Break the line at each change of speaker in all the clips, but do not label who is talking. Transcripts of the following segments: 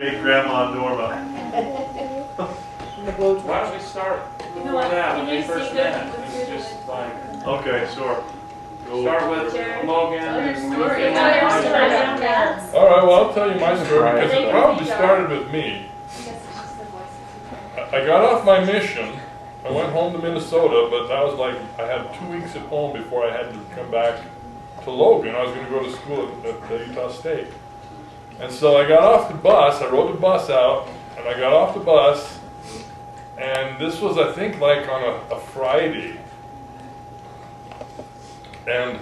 Big Grandma Norma.
Why don't we start before that, when we first met? It's just like,
Okay, sure.
start with Logan and
story.
All
All right, well, I'll tell you my story because it probably started with me. I got off my mission. I went home to Minnesota, but that was like, I had 2 weeks at home before I had to come back to Logan. I was going to go to school at Utah State. And so I got off the bus, I rode the bus out, and I got off the bus, and this was, I think, like on a Friday. And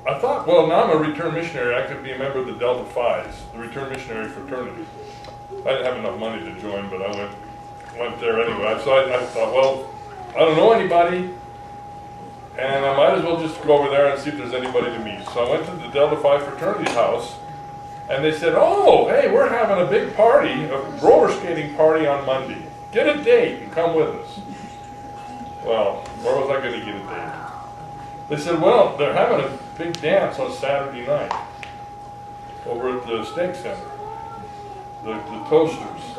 I thought, well, now I'm a return missionary, I could be a member of the Delta Phi's, the return missionary fraternity. I didn't have enough money to join, but I went there anyway. So I thought, well, I don't know anybody, and I might as well just go over there and see if there's anybody to meet. So I went to the Delta Phi fraternity house, and they said, oh, hey, we're having a big party, a roller skating party on Monday. Get a date and come with us. Well, where was I going to get a date? They said, well, they're having a big dance on Saturday night over at the Steak Center. The Toasters.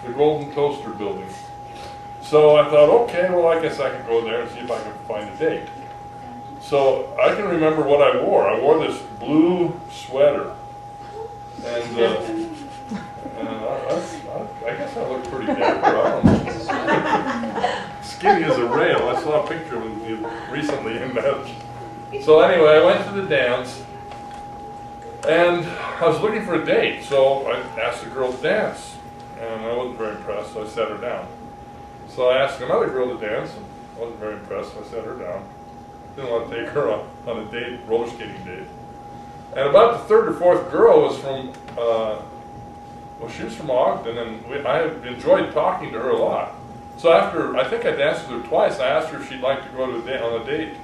The Golden Toaster building. So I thought, okay, well, I guess I could go there and see if I can find a date. So I can remember what I wore. I wore this blue sweater. And I guess I looked pretty dapper. I don't know. Skinny as a rail. I saw a picture of you recently in that. So anyway, I went to the dance. And I was looking for a date, so I asked the girl to dance. And I wasn't very impressed, so I set her down. So I asked another girl to dance, and I wasn't very impressed, so I set her down. Didn't want to take her on a date, roller skating date. And about the third or fourth girl was from, well, she was from Ogden, and I enjoyed talking to her a lot. So after, I think I danced with her twice, I asked her if she'd like to go to on a date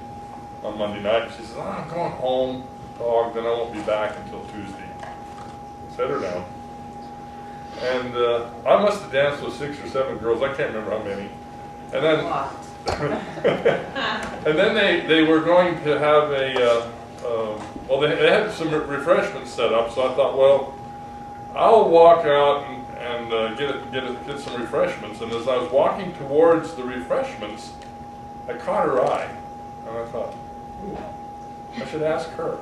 on Monday night. She said, oh, I'm going home to Ogden, I won't be back until Tuesday. Set her down. And I must have danced with 6 or 7 girls, I can't remember how many. And then, and then they were going to have a, well, they had some refreshments set up, so I thought, well, I'll walk out and get some refreshments. And as I was walking towards the refreshments, I caught her eye, and I thought, ooh, I should ask her.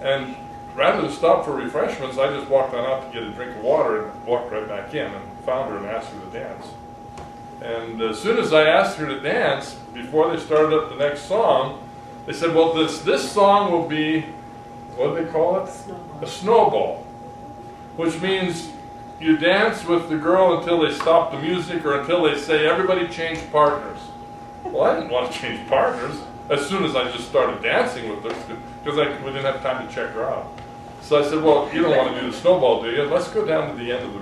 And rather than stop for refreshments, I just walked on out to get a drink of water and walked right back in and found her and asked her to dance. And as soon as I asked her to dance, before they started up the next song, they said, well, this song will be, what do they call it? A snowball. Which means you dance with the girl until they stop the music or until they say, everybody change partners. Well, I didn't want to change partners as soon as I just started dancing with her, because we didn't have time to check her out. So I said, well, you don't want to do the snowball, do you? Let's go down to the end of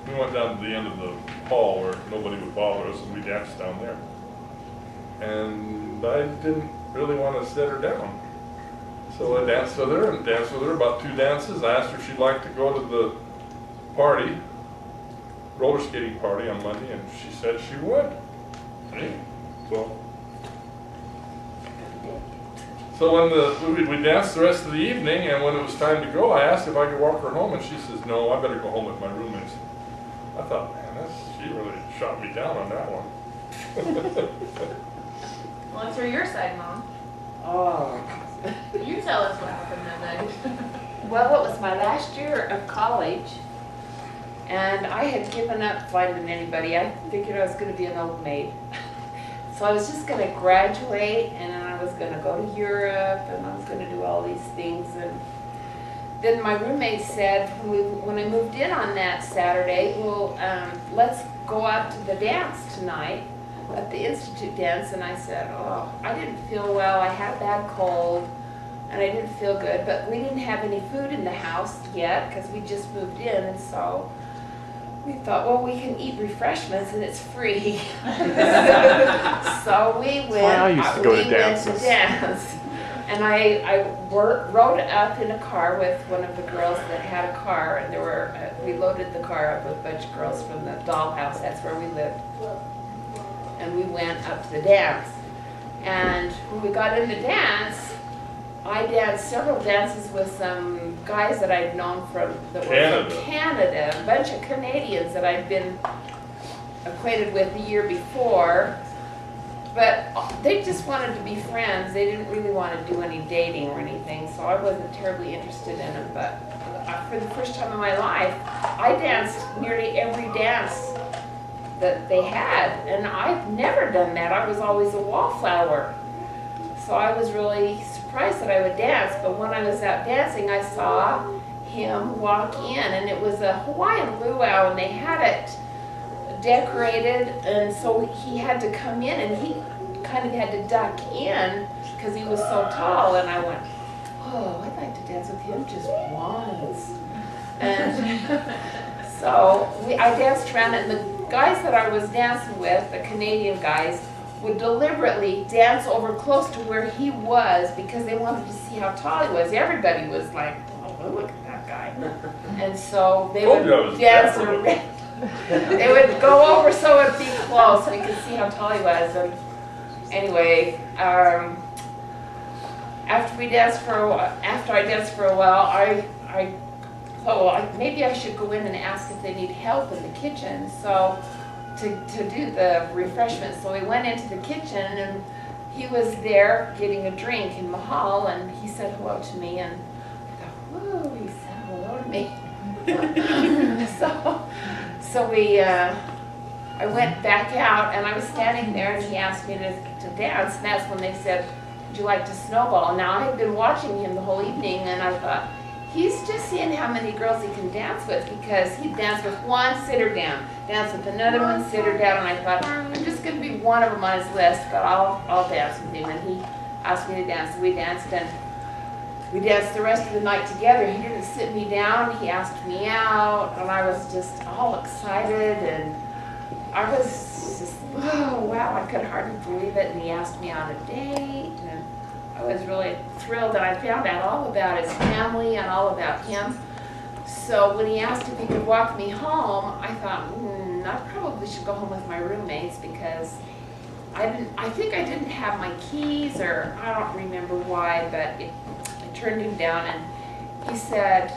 we went down to the end of the hall where nobody would bother us, and we danced down there. And I didn't really want to set her down. So I danced with her and danced with her about 2 dances. I asked her if she'd like to go to the party, roller skating party on Monday, and she said she would. So when we danced the rest of the evening, and when it was time to go, I asked if I could walk her home, and she says, no, I better go home with my roommates. I thought, man, she really shot me down on that one.
Well, let's hear your side, Mom.
Oh.
You tell us what happened that night.
Well, it was my last year of college, and I had given up finding anybody. I figured I was going to be an old maid. So I was just going to graduate, and then I was going to go to Europe, and I was going to do all these things. And then my roommate said, when I moved in on that Saturday, well, let's go out to the dance tonight, at the Institute dance. And I said, oh, I didn't feel well. I had a bad cold, and I didn't feel good. But we didn't have any food in the house yet because we just moved in, and so we thought, well, we can eat refreshments and it's free. So we went.
I used to go to dances.
Went to dance. And I rode up in a car with one of the girls that had a car, and there were we loaded the car up with a bunch of girls from the dollhouse. That's where we lived. And we went up to the dance. And when we got in the dance, I danced several dances with some guys that I'd known that were
Canada.
from Canada, a bunch of Canadians that I'd been acquainted with the year before. But they just wanted to be friends. They didn't really want to do any dating or anything, so I wasn't terribly interested in them. But for the first time in my life, I danced nearly every dance that they had, and I've never done that. I was always a wallflower. So I was really surprised that I would dance, but when I was out dancing, I saw him walk in, and it was a Hawaiian luau, and they had it decorated, and so he had to come in, and he kind of had to duck in because he was so tall, and I went, oh, I'd like to dance with him just once. And so I danced around, and the guys that I was dancing with, the Canadian guys, would deliberately dance over close to where he was because they wanted to see how tall he was. Everybody was like, oh, look at that guy. And so they would dance around. They would go over so it would be close so we could see how tall he was. And anyway, after I danced for a while, I thought, well, maybe I should go in and ask if they need help in the kitchen. So to do the refreshments. So we went into the kitchen, and he was there getting a drink in the hall, and he said hello to me, and I thought, whoa, he said hello to me. So I went back out, and I was standing there, and he asked me to dance, and that's when they said, would you like to snowball? Now, I had been watching him the whole evening, and I thought, he's just seeing how many girls he can dance with, because he'd dance with one, sit her down, dance with another one, sit her down, and I thought, I'm just going to be one of them on his list, but I'll dance with him. And he asked me to dance. We danced, and we danced the rest of the night together. He didn't sit me down. He asked me out, and I was just all excited, and I was just, oh, wow, I could hardly believe it. And he asked me on a date, and I was really thrilled that I found out all about his family and all about him. So when he asked if he could walk me home, I thought, I probably should go home with my roommates, because I think I didn't have my keys, or I don't remember why, but I turned him down, and he said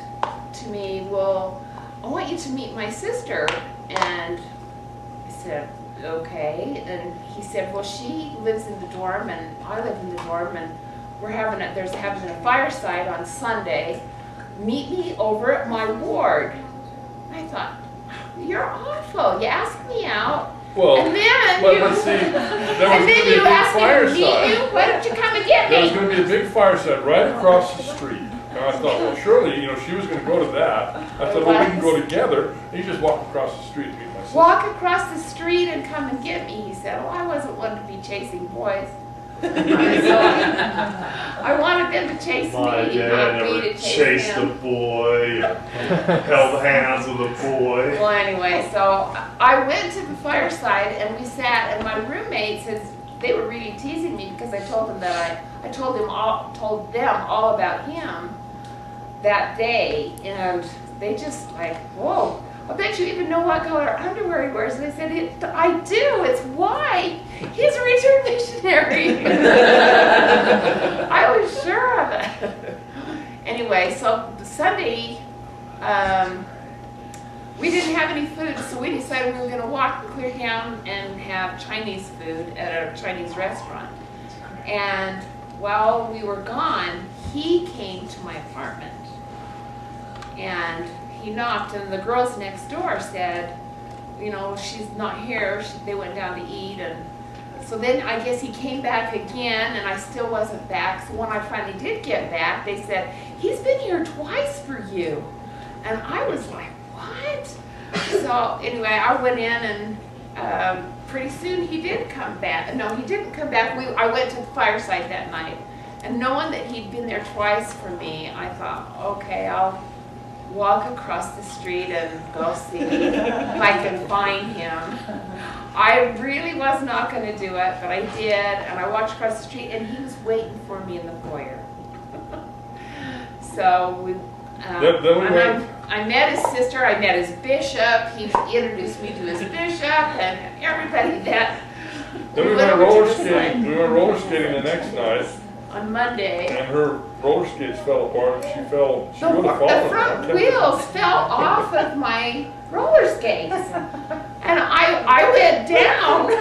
to me, well, I want you to meet my sister. And I said, okay. And he said, well, she lives in the dorm, and I live in the dorm, and there's having a fireside on Sunday. Meet me over at my ward. I thought, you're awful. You asked me out,
Well,
and then
but see, there was
and
going
then
to be a
you
big
asked me to meet
fireside.
you. Why don't you come and get
There was
me?
going to be a big fireside right across the street. And I thought, well, surely, she was going to go to that. I said, well, we can go together. And you just walk across the street to meet my sister.
Walk across the street and come and get me. He said, well, I wasn't one to be chasing boys. So I wanted them to chase
My
me,
dad
not me
never
to chase
chased a
him.
boy, or held hands with a boy.
Well, anyway, so I went to the fireside, and we sat, and my roommate says they were really teasing me because I told them that I told them all about him that day, and they just like, whoa, I bet you even know what color underwear he wears. And I said, I do, it's white. He's a returned missionary. I was sure of it. Anyway, so Sunday, we didn't have any food, so we decided we were going to walk clear down and have Chinese food at a Chinese restaurant. And while we were gone, he came to my apartment, and he knocked, and the girls next door said, she's not here. They went down to eat, and so then I guess he came back again, and I still wasn't back. So when I finally did get back, they said, he's been here twice for you. And I was like, what? So anyway, I went in, and pretty soon he did come back. No, he didn't come back. I went to the fireside that night, and knowing that he'd been there twice for me, I thought, okay, I'll walk across the street and go see if I can find him. I really was not going to do it, but I did, and I walked across the street, and he was waiting for me in the foyer. So I met his sister, I met his bishop, he introduced me to his bishop, and everybody that
Then we went roller skating. We went roller skating the next night.
on Monday.
And her roller skates fell apart, and she would have
The
fallen.
front wheels fell off of my roller skates. And I went down.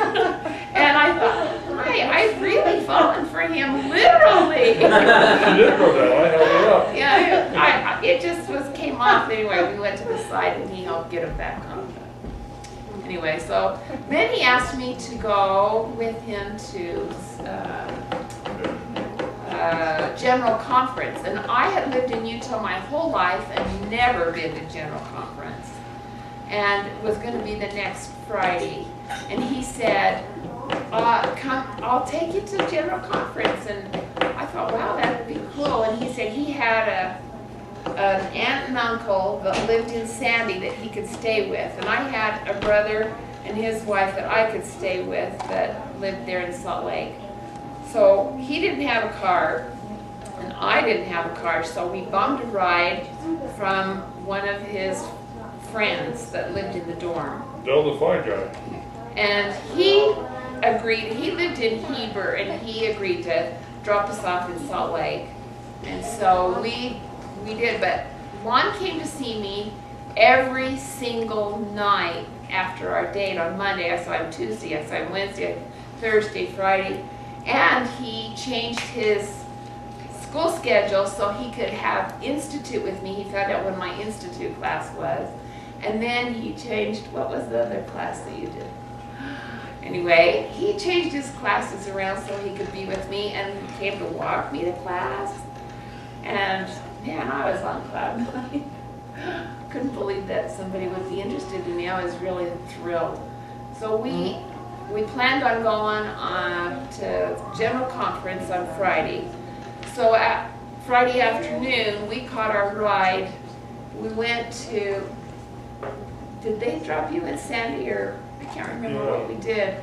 And I thought, I've really fallen for him, literally.
She did go down, I held her up.
Yeah, it just came off anyway. We went to the side and he helped get him back on. Anyway, so then he asked me to go with him to general conference. And I had lived in Utah my whole life and never been to general conference. And it was going to be the next Friday. And he said, come, I'll take you to general conference. And I thought, wow, that would be cool. And he said he had an aunt and uncle that lived in Sandy that he could stay with. And I had a brother and his wife that I could stay with that lived there in Salt Lake. So he didn't have a car, and I didn't have a car, so we bummed a ride from one of his friends that lived in the dorm.
Del the fine guy.
And he agreed, he lived in Heber, and he agreed to drop us off in Salt Lake. And so we did, but Lon came to see me every single night after our date on Monday. I saw him Tuesday, I saw him Wednesday, Thursday, Friday, and he changed his school schedule so he could have Institute with me. He found out when my Institute class was. And then he changed, what was the other class that you did? Anyway, he changed his classes around so he could be with me, and he came to walk me to class. And man, I was on cloud nine. Couldn't believe that somebody would be interested in me. I was really thrilled. So we planned on going to general conference on Friday. So at Friday afternoon, we caught our ride. We went to, did they drop you in Sandy, or I can't remember what we did.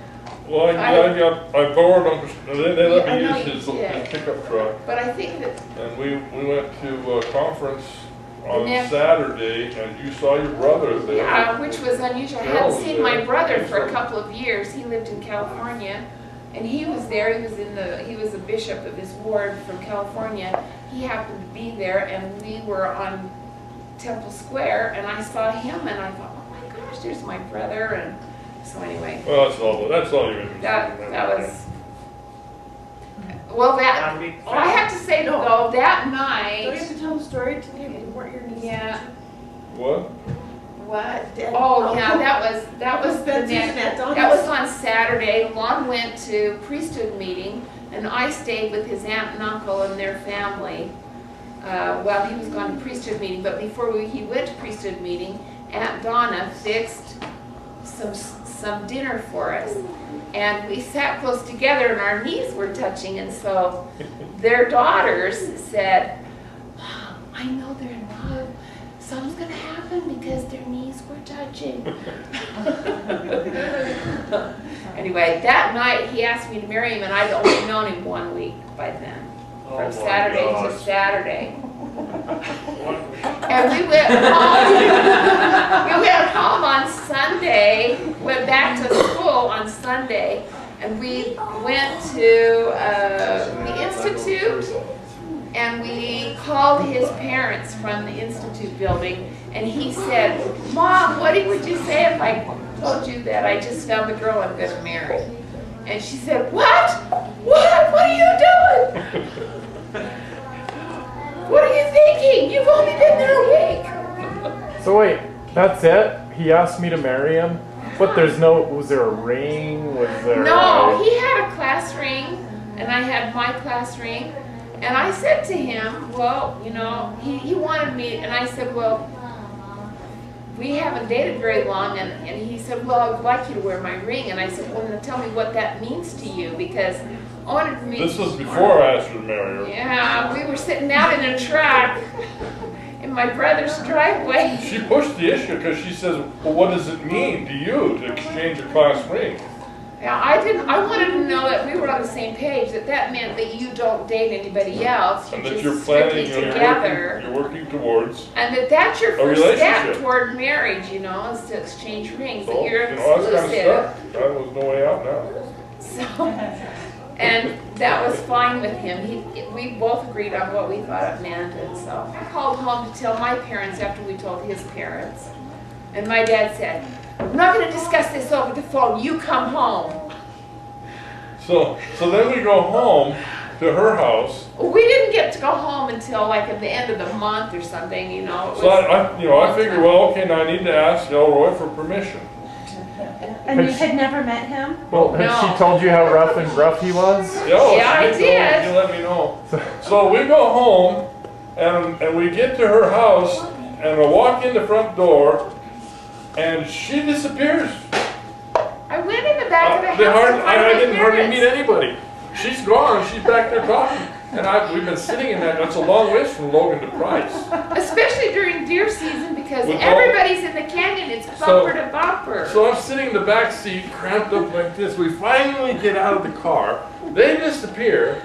Well, I borrowed them, they let me use his
did.
pickup truck.
But I think that,
And we went to a conference on
next-
Saturday, and you saw your brother there.
yeah, which was unusual. I
Carol
hadn't
was
seen my
there.
brother for a couple of years. He lived in California, and he was there. He was a bishop of his ward from California. He happened to be there, and we were on Temple Square, and I saw him, and I thought, oh my gosh, there's my brother. And so anyway,
Well, that's all you're interested in.
that was, well, I have to say though, that
Don't you
night,
have to tell the story to me? Weren't your nieces?
yeah.
What?
What? Oh, yeah, that was the
Betsy's
next,
and Aunt Donna's.
that was on Saturday. Lon went to priesthood meeting, and I stayed with his aunt and uncle and their family while he was gone to priesthood meeting. But before he went to priesthood meeting, Aunt Donna fixed some dinner for us. And we sat close together, and our knees were touching, and so their daughters said, Mom, I know they're in love. Something's going to happen because their knees were touching. Anyway, that night he asked me to marry him, and I'd only known him 1 week by then,
Oh
from
my
Saturday to
gosh.
Saturday. And we went home. We went home on Sunday, went back to school on Sunday, and we went to the Institute. And we called his parents from the Institute building, and he said, Mom, what would you say if I told you that I just found the girl I'm going to marry? And she said, What? What are you doing? What are you thinking? You've only been there a week.
So wait, that's it? He asked me to marry him? But was there a ring? Was there
No, he had a class ring, and I had my class ring. And I said to him, well, you know, he wanted me, and I said, well, we haven't dated very long, and he said, well, I would like you to wear my ring. And I said, well, now tell me what that means to you, because I wanted to meet.
This was before I asked you to marry her.
Yeah, we were sitting out in a truck in my brother's driveway.
She pushed the issue because she says, well, what does it mean to you to exchange a class ring?
Yeah, I wanted to know that we were on the same page, that meant that you don't date anybody else,
And
you're
that you're
just
planning,
strictly together.
you're working towards.
And that's your
A
first step
relationship.
toward marriage, you know, is to exchange rings,
So,
that you're
that's kind of
exclusive.
stuck. That was no way out now.
So, And that was fine with him. We both agreed on what we thought it meant, and so I called home to tell my parents after we told his parents. And my dad said, "I'm not going to discuss this over the phone. You come home."
So then we go home to her house.
We didn't get to go home until like at the end of the month or something, you know.
So I figured, well, okay, now I need to ask Elroy for permission.
And you had never met him?
Well, had
No.
she told you how rough and gruff he was?
Yeah, I did.
You let me know. So we go home, and we get to her house, and I walk in the front door, and she disappears.
I went in the back of the house to find
I
my
didn't hardly
parents.
meet anybody. She's gone. She's back there talking. And we've been sitting in that. That's a long ways from Logan to Price.
Especially during deer season because
With all-
everybody's in the canyon. It's bumper to bumper.
So I'm sitting in the back seat, cramped up like this. We finally get out of the car. They disappear.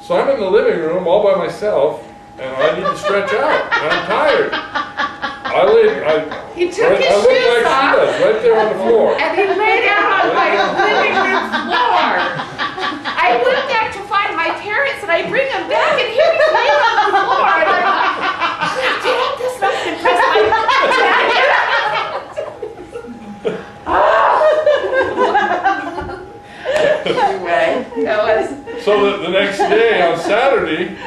So I'm in the living room all by myself, and I need to stretch out. And I'm tired.
He took his
I look
shoes
like she
off
does, right there on the floor.
and he laid out on my living room floor. I went back to find my parents and I bring them back and here he's laying on the floor. And I'm like, Dad, this not impress my Anyway, that was.
So the next day, on Saturday,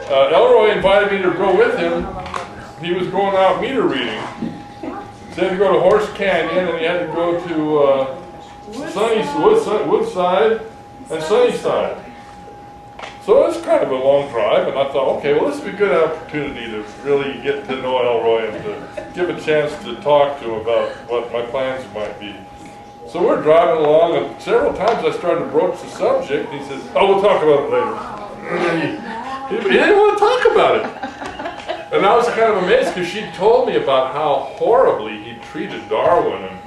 Elroy invited me to go with him. He was going out meter reading. So he had to go to Horse Canyon, and he had to go to Woodside and Sunnyside. So it was kind of a long drive, and I thought, okay, well, this would be a good opportunity to really get to know Elroy and to give a chance to talk to him about what my plans might be. So we're driving along, and several times I started to broach the subject, and he says, "Oh, we'll talk about it later." He didn't want to talk about it. And I was kind of amazed because she told me about how horribly he treated Darwin and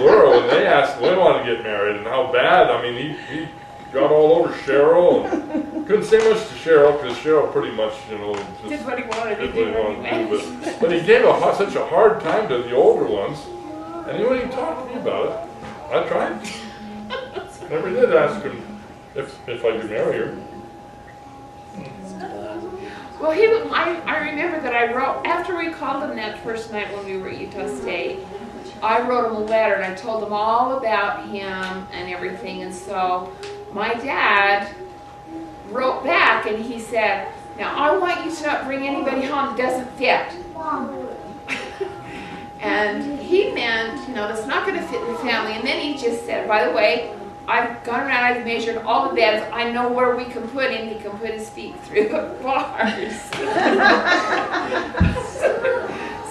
Laura when they wanted to get married, and how bad. I mean, he got all over Cheryl, and couldn't say much to Cheryl because Cheryl pretty much, just
Did what he wanted to
did
do
what he wanted to
anyway.
do. But he gave such a hard time to the older ones, and he wouldn't even talk to me about it. I tried. Never did ask him if I could marry her.
Well, I remember that I wrote, after we called him that first night when we were at Utah State, I wrote him a letter and I told him all about him and everything. And so my dad wrote back and he said, "Now I want you to not bring anybody home that doesn't fit." And he meant, that's not going to fit in the family. And then he just said, "By the way, I've gone around, I've measured all the beds. I know where we can put him. He can put his feet through the bars."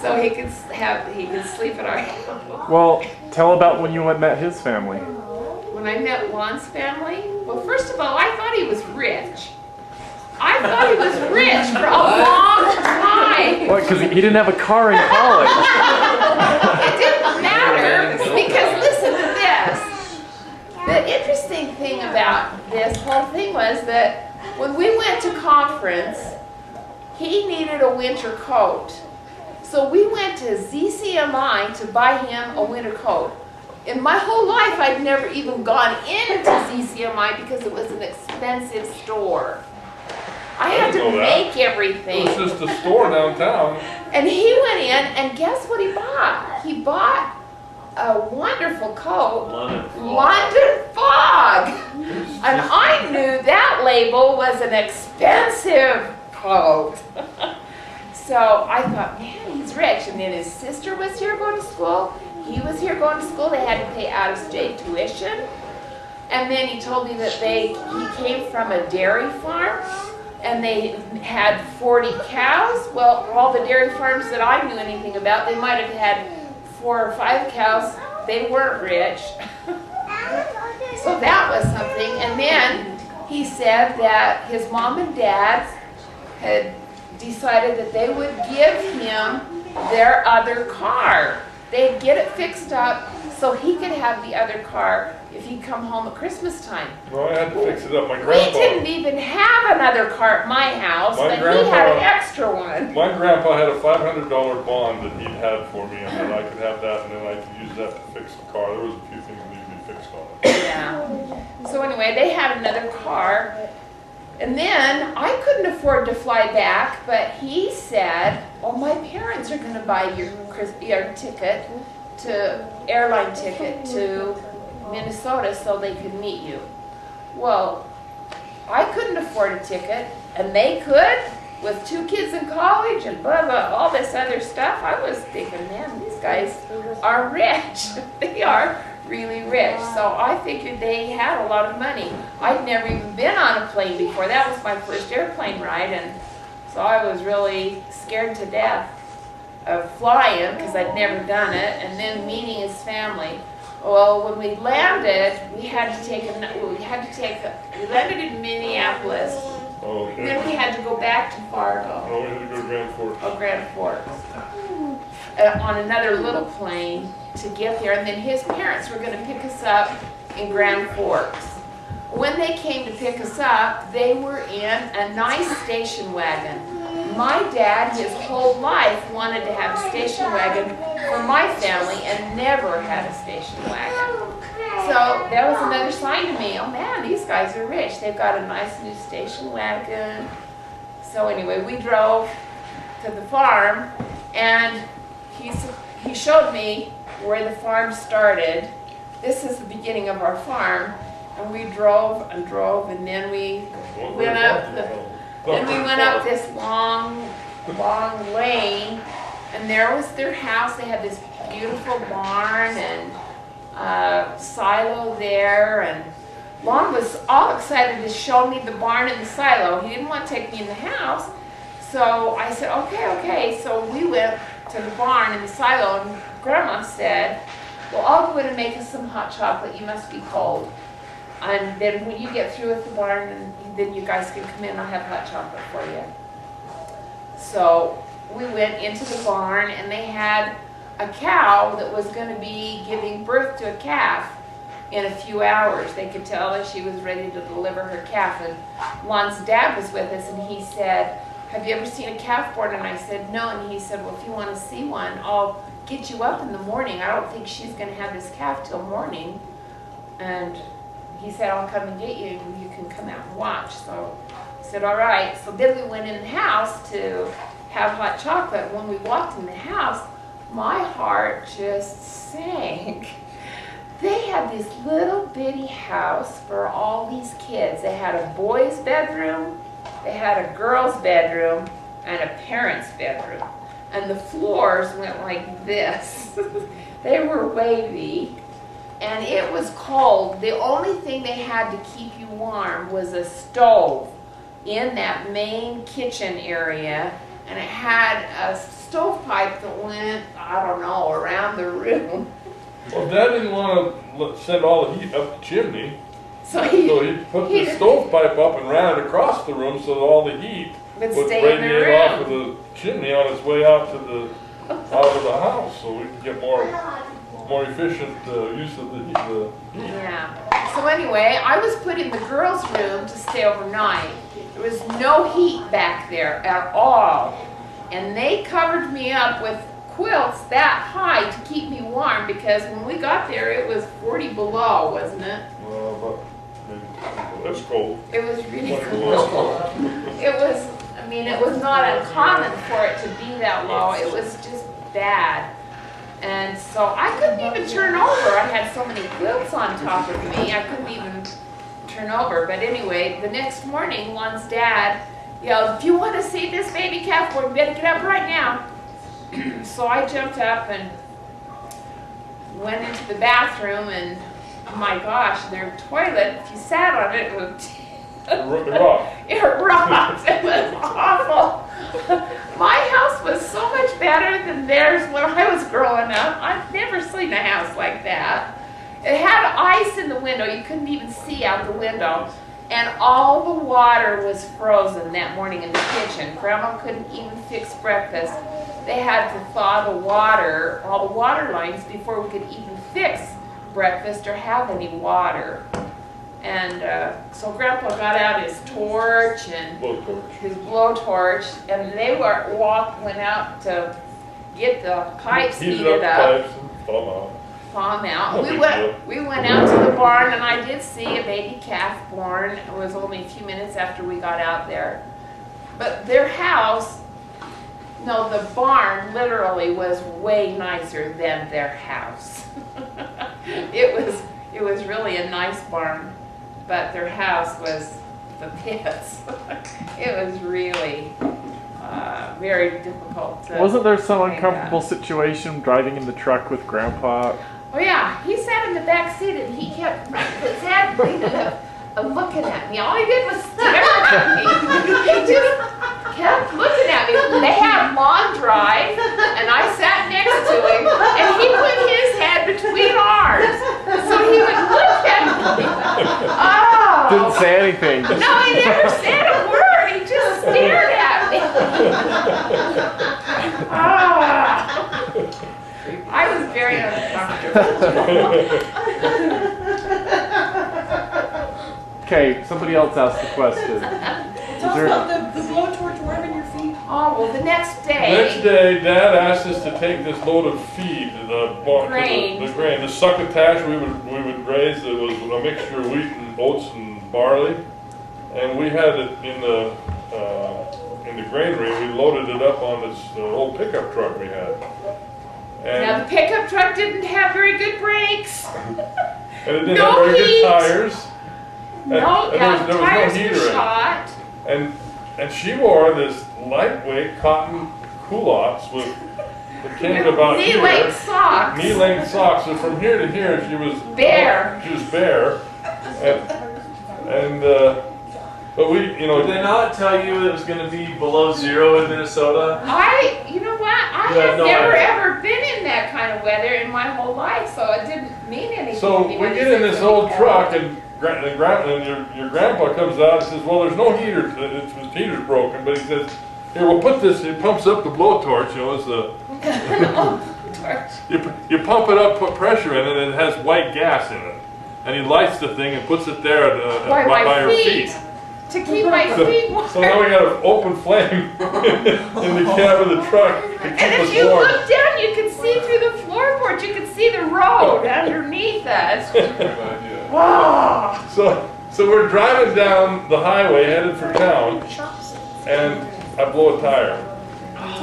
So he can sleep at our house.
Well, tell about when you met his family.
When I met Lon's family, well, first of all, I thought he was rich. I thought he was rich for a long time.
What, because he didn't have a car in college?
It didn't matter because listen to this. The interesting thing about this whole thing was that when we went to conference, he needed a winter coat. So we went to ZCMI to buy him a winter coat. In my whole life, I'd never even gone into ZCMI because it was an expensive store. I had to make everything.
It was just a store downtown.
And he went in, and guess what he bought? He bought a wonderful coat, London Fog. And I knew that label was an expensive coat. So I thought, man, he's rich. And then his sister was here going to school. He was here going to school. They had to pay out-of-state tuition. And then he told me that he came from a dairy farm. And they had 40 cows. Well, all the dairy farms that I knew anything about, they might have had 4 or 5 cows. They weren't rich. So that was something. And then he said that his mom and dad had decided that they would give him their other car. They'd get it fixed up so he could have the other car if he'd come home at Christmas time.
Well, I had to fix it up. My
We
grandpa.
didn't even have another car at my house, but he had an extra one.
My grandpa had a $500 bond that he'd had for me, and then I could have that, and then I could use that to fix the car. There was a few things that needed to be fixed on it.
Yeah. So anyway, they had another car. And then I couldn't afford to fly back, but he said, well, my parents are going to buy your ticket airline ticket to Minnesota so they could meet you. Well, I couldn't afford a ticket, and they could, with 2 kids in college and blah, blah, all this other stuff. I was thinking, man, these guys are rich. They are really rich. So I figured they had a lot of money. I'd never even been on a plane before. That was my first airplane ride, and so I was really scared to death of flying because I'd never done it, and then meeting his family. Well, when we landed, we landed in Minneapolis.
Oh, okay.
Then we had to go back to Fargo.
Oh, we had to go to Grand Forks.
Oh, Grand Forks. On another little plane to get there, and then his parents were going to pick us up in Grand Forks. When they came to pick us up, they were in a nice station wagon. My dad, his whole life, wanted to have a station wagon for my family and never had a station wagon. So that was another sign to me, oh man, these guys are rich. They've got a nice new station wagon. So anyway, we drove to the farm, and he showed me where the farm started. This is the beginning of our farm, and we drove and drove, and then we went up this long lane, and there was their house. They had this beautiful barn and silo there, and Lon was all excited to show me the barn and the silo. He didn't want to take me in the house, so I said, okay. So we went to the barn and the silo, and Grandma said, well, I'll go in and make us some hot chocolate. You must be cold. And then when you get through with the barn, then you guys can come in. I'll have hot chocolate for you. So we went into the barn, and they had a cow that was going to be giving birth to a calf in a few hours. They could tell that she was ready to deliver her calf. And Lon's dad was with us, and he said, have you ever seen a calf born? And I said, no. And he said, well, if you want to see one, I'll get you up in the morning. I don't think she's going to have this calf till morning. And he said, I'll come and get you, and you can come out and watch. So I said, all right. So then we went in the house to have hot chocolate. When we walked in the house, my heart just sank. They had this little bitty house for all these kids. They had a boy's bedroom, they had a girl's bedroom, and a parent's bedroom. And the floors went like this. They were wavy. And it was cold. The only thing they had to keep you warm was a stove in that main kitchen area, and it had a stovepipe that went, I don't know, around the room.
Well, Dad didn't want to send all the heat up the chimney,
so he
put the stovepipe up and ran it across the room so that all the heat would radiate off of the chimney on its way out of the house, so we could get more efficient use of the heat.
Yeah. So anyway, I was put in the girls' room to stay overnight. There was no heat back there at all. And they covered me up with quilts that high to keep me warm, because when we got there it was 40 below, wasn't it?
That's cold.
It was really cold. It was not uncommon for it to be that low. It was just bad. And so I couldn't even turn over. I had so many quilts on top of me, I couldn't even turn over. But anyway, the next morning, Lon's dad yelled, if you want to see this baby calf born, you better get up right now. So I jumped up and went into the bathroom, and oh my gosh, their toilet, if you sat on it, it was it rocked. It was awful. My house was so much better than theirs when I was growing up. I've never seen a house like that. It had ice in the window. You couldn't even see out the window. And all the water was frozen that morning in the kitchen. Grandma couldn't even fix breakfast. They had to thaw the water, all the water lines, before we could even fix breakfast or have any water. And so Grandpa got out his torch and his blowtorch, and they went out to get the pipes heated up. saw him out.
No
We
big
went,
deal.
we went out to the barn, and I did see a baby calf born. It was only a few minutes after we got out there. But their house, no, the barn literally was way nicer than their house. It was really a nice barn, but their house was the pits. It was really very difficult to.
Wasn't there some
make
uncomfortable
that.
situation driving in the truck with Grandpa?
Oh yeah, he sat in the back seat and he kept his head leaning up and looking at me. All he did was stare at me. He just kept looking at me. They had long drive and I sat next to him and he put his head between ours. So he would look at me. Oh.
Didn't say anything.
No, he never said a word. He just stared at me. Ah. I was very uncomfortable.
Okay, somebody else asked the question.
Tell us about the blowtorch warming your feet.
Oh, well, the next day.
Next day, Dad asked us to take this load of feed to the barn,
Grain.
the grain, the succotash we would raise. It was a mixture of wheat and oats and barley, and we had it in the granary. We loaded it up on this old pickup truck we had.
Now, the
And,
pickup truck didn't have very good brakes.
and it didn't
No
have very
heat.
good tires.
No,
and
yeah, the
there was
tires
no heater
were
in it.
shot.
And she wore this lightweight cotton culottes with it came to about
Knee-length
here.
socks.
Knee-length socks. And from here to here, she was
Bare.
She was bare. And but we, you know,
Did they not tell you it was going to be below zero in Minnesota?
You know what? I
You had
have
no
never
idea.
ever been in that kind of weather in my whole life, so it didn't mean anything.
so
to me
we
when
get
you
in
said
this
so
old
bad.
truck, and your grandpa comes out and says, "Well, there's no heater. His heater's broken." But he says, "Here, we'll put this." He pumps up the blowtorch. You know, it's the you pump it up, put pressure in it, and it has white gas in it. And he lights the thing and puts it there by her feet.
To keep my feet warm.
So now we got an open flame in the cab of the truck to keep
And
us
if you
warm.
look down, you can see through the floorboard. You can see the road underneath us. Whoa!
So we're driving down the highway headed for town, and I blow a tire.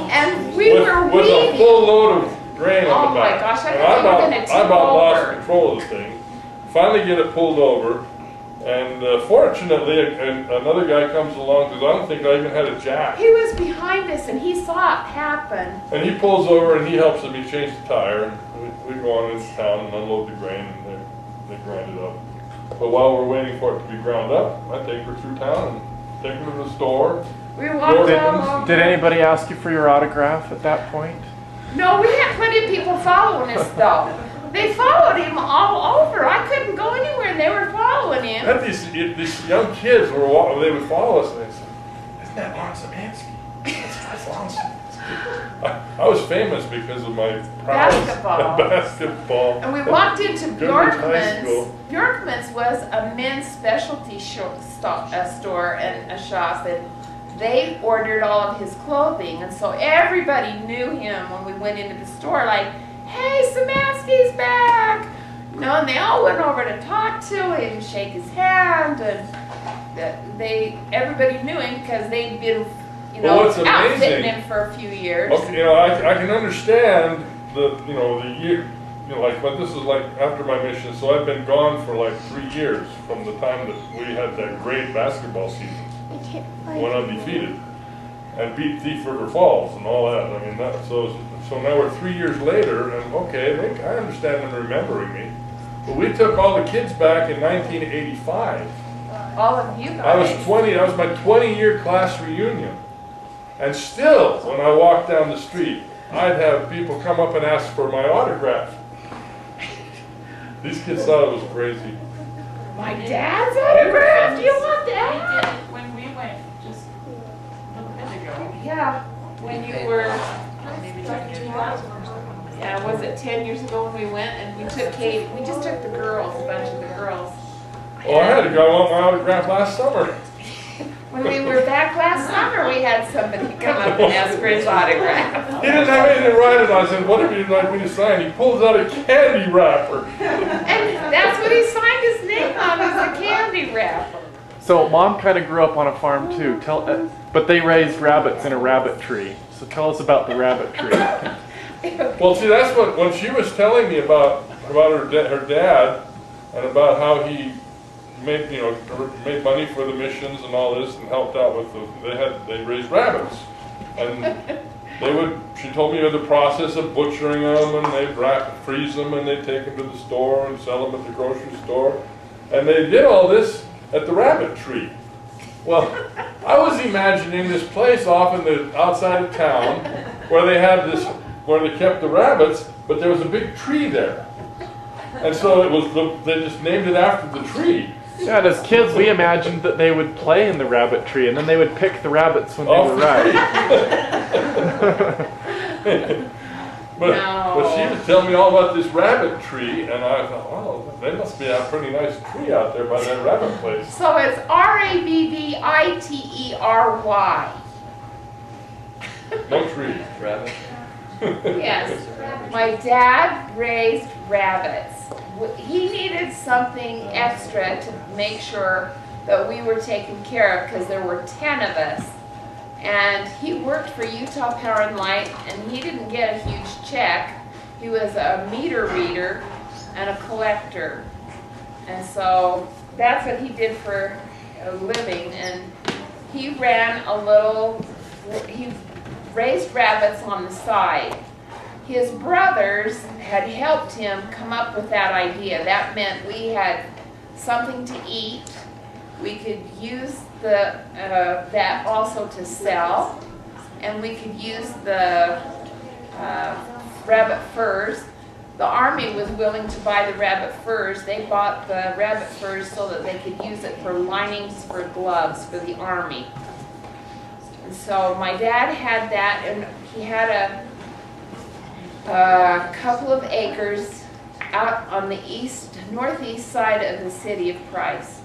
And we were
with a
weeding.
full load of grain on
Oh
the
my
back.
gosh, I
And
thought you were gonna
I
tip
about lost
over.
control of the thing. Finally get it pulled over, and fortunately another guy comes along because I don't think I even had a jack.
He was behind us and he saw it happen.
And he pulls over and he helps me change the tire. And we go on into town and unload the grain, and they grind it up. But while we're waiting for it to be ground up, I take her through town and take her to the store.
We walked
Did-
all over.
Did anybody ask you for your autograph at that point?
No, we had plenty of people following us though. They followed him all over. I couldn't go anywhere and they were following him.
And these young kids they would follow us and they said, "Isn't that Lon Szymanski? That's Lon Szymanski." I was famous because of my prowess
Basketball.
at basketball.
And we walked into
Goodrich High
Bjorkman's.
School.
Bjorkman's was a men's specialty store and a shop, and they ordered all of his clothing, and so everybody knew him when we went into the store. Like, "Hey, Szymanski's back!" You know, and they all went over to talk to him, shake his hand, and everybody knew him because they'd been,
Well, what's
outfitting
amazing-
him for a few years.
Okay, I can understand the year, but this is like after my mission, so I've been gone for like 3 years from the time that we had that great basketball season, went undefeated, and beat Thief River Falls and all that. I mean, so now we're 3 years later, and okay, I understand them remembering me, but we took all the kids back in 1985.
All of you guys.
I was 20. That was my 20-year class reunion. And still, when I walked down the street, I'd have people come up and ask for my autograph. These kids thought it was crazy.
My dad's autograph? Do you want that?
When we went just a little bit ago.
Yeah, when you were,
Like 2000 or something.
yeah, was it 10 years ago when we went and we took Kate, we just took the girls, a bunch of the girls.
Oh, I had a guy want my autograph last summer.
When we were back last summer, we had somebody come up and ask for his autograph.
He didn't have anything to write it on. I said, what would you like me to sign? He pulls out a candy wrapper.
And that's what he signed his name on, was a candy wrapper.
So Mom kind of grew up on a farm too. But they raised rabbits in a rabbit tree. So tell us about the rabbit tree.
Well, see, that's what, when she was telling me about her dad and about how he made, made money for the missions and all this and helped out with they raised rabbits. And she told me of the process of butchering them, and they'd freeze them, and they'd take them to the store and sell them at the grocery store. And they did all this at the rabbit tree. Well, I was imagining this place off in the outside of town where they kept the rabbits, but there was a big tree there. And so they just named it after the tree.
Yeah, and as kids, we imagined that they would play in the rabbit tree, and then they would pick the rabbits when they were ripe.
But she was telling me all about this rabbit tree, and I thought, well, they must be a pretty nice tree out there by that rabbit place.
So it's Rabbitery.
No tree.
Rabbit.
Yes. My dad raised rabbits. He needed something extra to make sure that we were taken care of because there were 10 of us. And he worked for Utah Power and Light, and he didn't get a huge check. He was a meter reader and a collector. And so that's what he did for a living. And he raised rabbits on the side. His brothers had helped him come up with that idea. That meant we had something to eat. We could use that also to sell, and we could use the rabbit furs. The Army was willing to buy the rabbit furs. They bought the rabbit furs so that they could use it for linings for gloves for the Army. And so my dad had that, and he had a couple of acres out on the northeast side of the city of Price.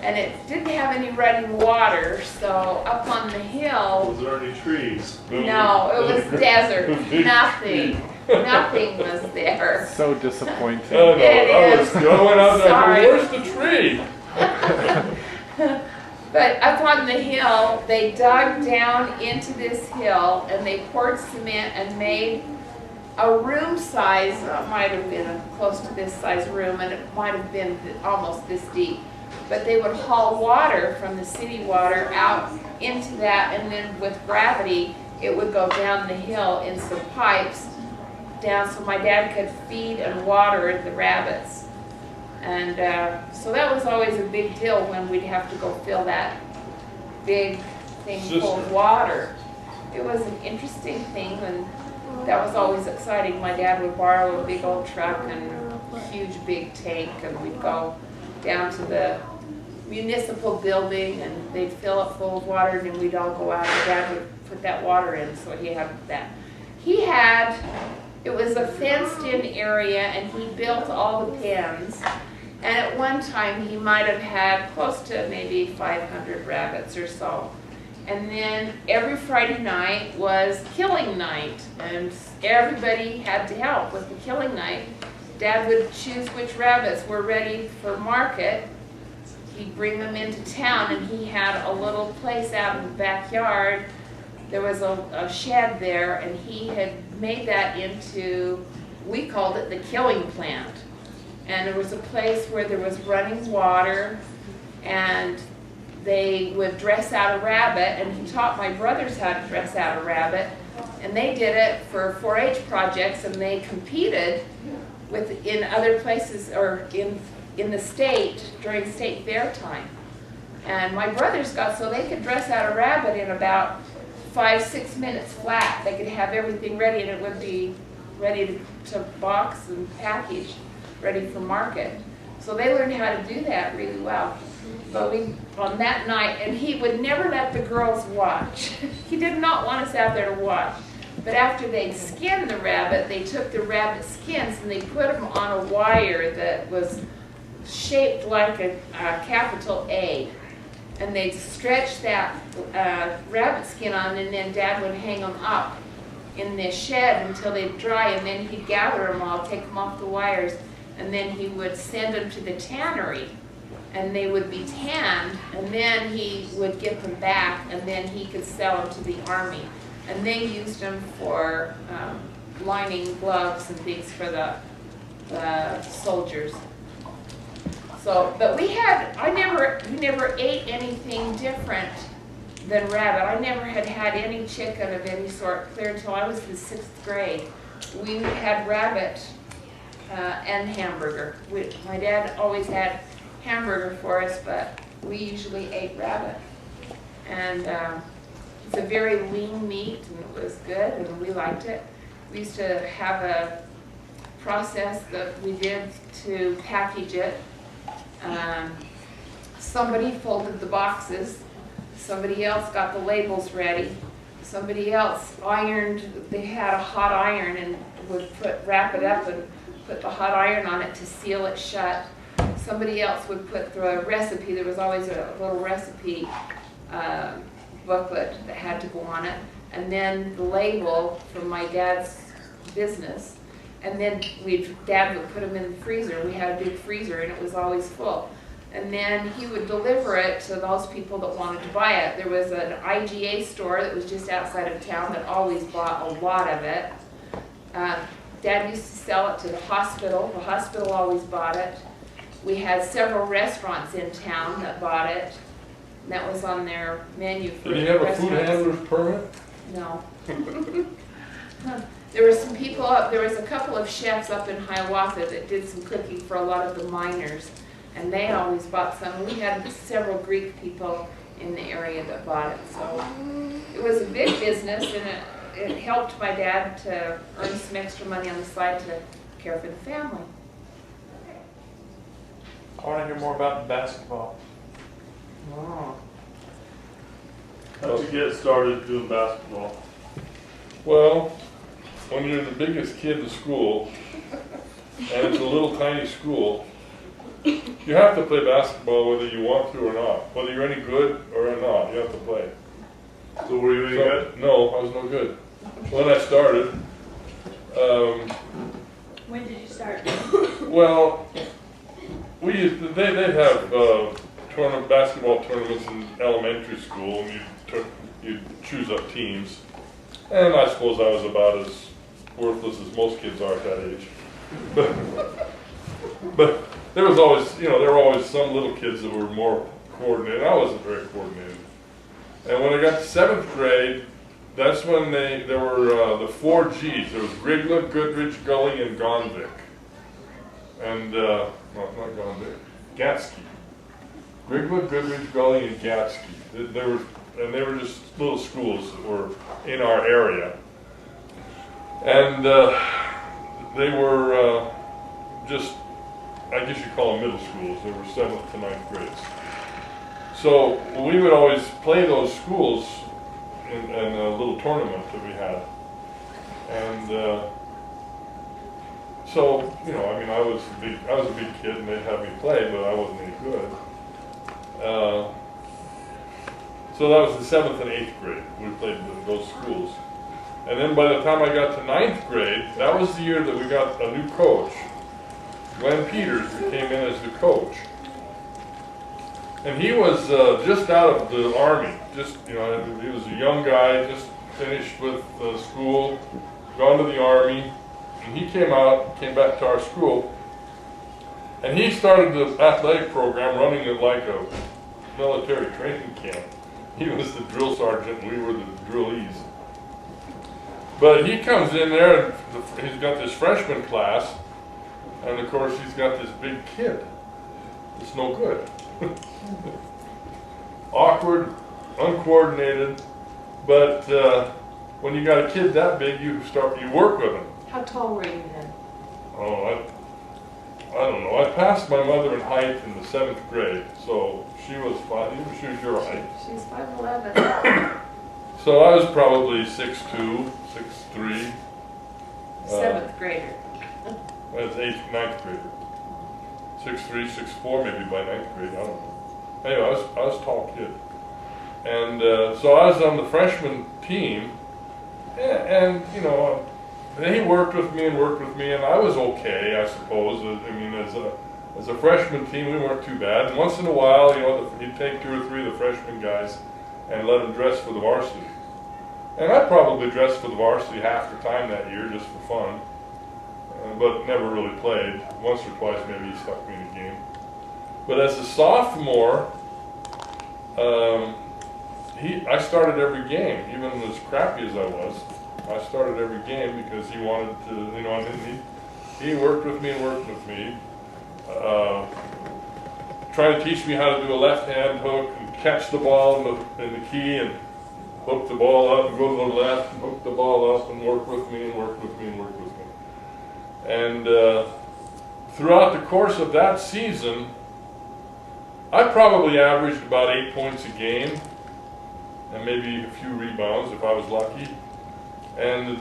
And it didn't have any running water, so up on the hill...
Was there any trees?
No, it was desert. Nothing. Nothing was there.
So disappointing.
No, I
is.
went out there,
Sorry.
where's the tree?
But up on the hill, they dug down into this hill, and they poured cement and made a room size, it might have been close to this size room, and it might have been almost this deep. But they would haul water from the city water out into that, and then with gravity, it would go down the hill in some pipes down so my dad could feed and water the rabbits. And so that was always a big deal when we'd have to go fill that big thing full of water. It was an interesting thing, and that was always exciting. My dad would borrow a big old truck and a huge big tank, and we'd go down to the municipal building, and they'd fill it full of water, and then we'd all go out, and Dad would put that water in, so he had that. It was a fenced-in area, and he built all the pens, and at one time he might have had close to maybe 500 rabbits or so. And then every Friday night was killing night, and everybody had to help with the killing night. Dad would choose which rabbits were ready for market. He'd bring them into town, and he had a little place out in the backyard. There was a shed there, and he had made that into, we called it the killing plant. And there was a place where there was running water, and they would dress out a rabbit, and he taught my brothers how to dress out a rabbit, and they did it for 4-H projects, and they competed in other places or in the state during state fair time. And my brothers got so they could dress out a rabbit in about 5-6 minutes flat. They could have everything ready, and it would be ready to box and package, ready for market. So they learned how to do that really well. But on that night, and he would never let the girls watch. He did not want us out there to watch. But after they'd skinned the rabbit, they took the rabbit skins and they put them on a wire that was shaped like a capital A. and they'd stretch that rabbit skin on, and then Dad would hang them up in this shed until they'd dry, and then he'd gather them all, take them off the wires, and then he would send them to the tannery, and they would be tanned, and then he would get them back, and then he could sell them to the Army. And they used them for lining gloves and things for the soldiers. So, but we never ate anything different than rabbit. I never had any chicken of any sort clear until I was in 6th grade. We had rabbit and hamburger. My dad always had hamburger for us, but we usually ate rabbit. And it's a very lean meat, and it was good, and we liked it. We used to have a process that we did to package it. Somebody folded the boxes, somebody else got the labels ready, somebody else ironed, they had a hot iron and would wrap it up and put the hot iron on it to seal it shut. Somebody else would put the recipe, there was always a little recipe booklet that had to go on it, and then the label from my dad's business, and then Dad would put them in the freezer. We had a big freezer and it was always full. And then he would deliver it to those people that wanted to buy it. There was an IGA store that was just outside of town that always bought a lot of it. Dad used to sell it to the hospital. The hospital always bought it. We had several restaurants in town that bought it. And that was on their menu for
Did he have a food
restaurants.
handler's permit?
No. There were some people up, there was a couple of chefs up in Hiawatha that did some cooking for a lot of the miners, and they always bought some. We had several Greek people in the area that bought it, so it was a big business, and it helped my dad to earn some extra money on the side to care for the family.
I want to hear more about the basketball.
Oh.
How'd you get started doing basketball?
Well, when you're the biggest kid in school, and it's a little tiny school, you have to play basketball whether you want to or not. Whether you're any good or not, you have to play.
So were you any good?
No, I was no good. When I started,
When did you start?
well, they'd have basketball tournaments in elementary school, and you'd choose up teams. And I suppose I was about as worthless as most kids are at that age. But there was always, there were always some little kids that were more coordinated. I wasn't very coordinated. And when I got to 7th grade, that's when there were the 4 Gs. There was Grigla, Goodrich, Gully, and Gonvick. And, no, not Gonvick, Gatsky. Grigla, Goodrich, Gully, and Gatsky. They were just little schools that were in our area. And they were just, I guess you call them middle schools. They were 7th to 9th grades. So we would always play those schools in a little tournament that we had. And so, I was a big kid, and they'd have me play, but I wasn't any good. So that was the 7th and 8th grade. We played those schools. And then by the time I got to 9th grade, that was the year that we got a new coach. Glenn Peters, who came in as the coach. And he was just out of the Army. He was a young guy, just finished with school, gone to the Army. And he came back to our school. And he started the athletic program, running it like a military training camp. He was the drill sergeant, and we were the drillees. But he comes in there, and he's got this freshman class, and of course he's got this big kid. It's no good. Awkward, uncoordinated, but when you got a kid that big, you work with him.
How tall were you then?
Oh, I don't know. I passed my mother in height in the 7th grade, so she was your height.
She's 5'11".
So I was probably 6'2", 6'3".
7th grader.
That's 9th grader. 6'3", 6'4", maybe by 9th grade, I don't know. anyway, I was a tall kid. And so I was on the freshman team, and you know, he worked with me, and I was okay, I suppose. I mean, as a freshman team, we weren't too bad. And once in a while, you know, he'd take 2 or 3 of the freshman guys and let them dress for the varsity. And I probably dressed for the varsity half the time that year just for fun, but never really played. Once or twice maybe he stuck me in a game. But as a sophomore, I started every game, even as crappy as I was. I started every game because he wanted to, you know, he worked with me and worked with me. Trying to teach me how to do a left-hand hook and catch the ball in the key and hook the ball up and go to the left and hook the ball up and work with me and work with me and work with me. And throughout the course of that season, I probably averaged about 8 points a game and maybe a few rebounds if I was lucky. And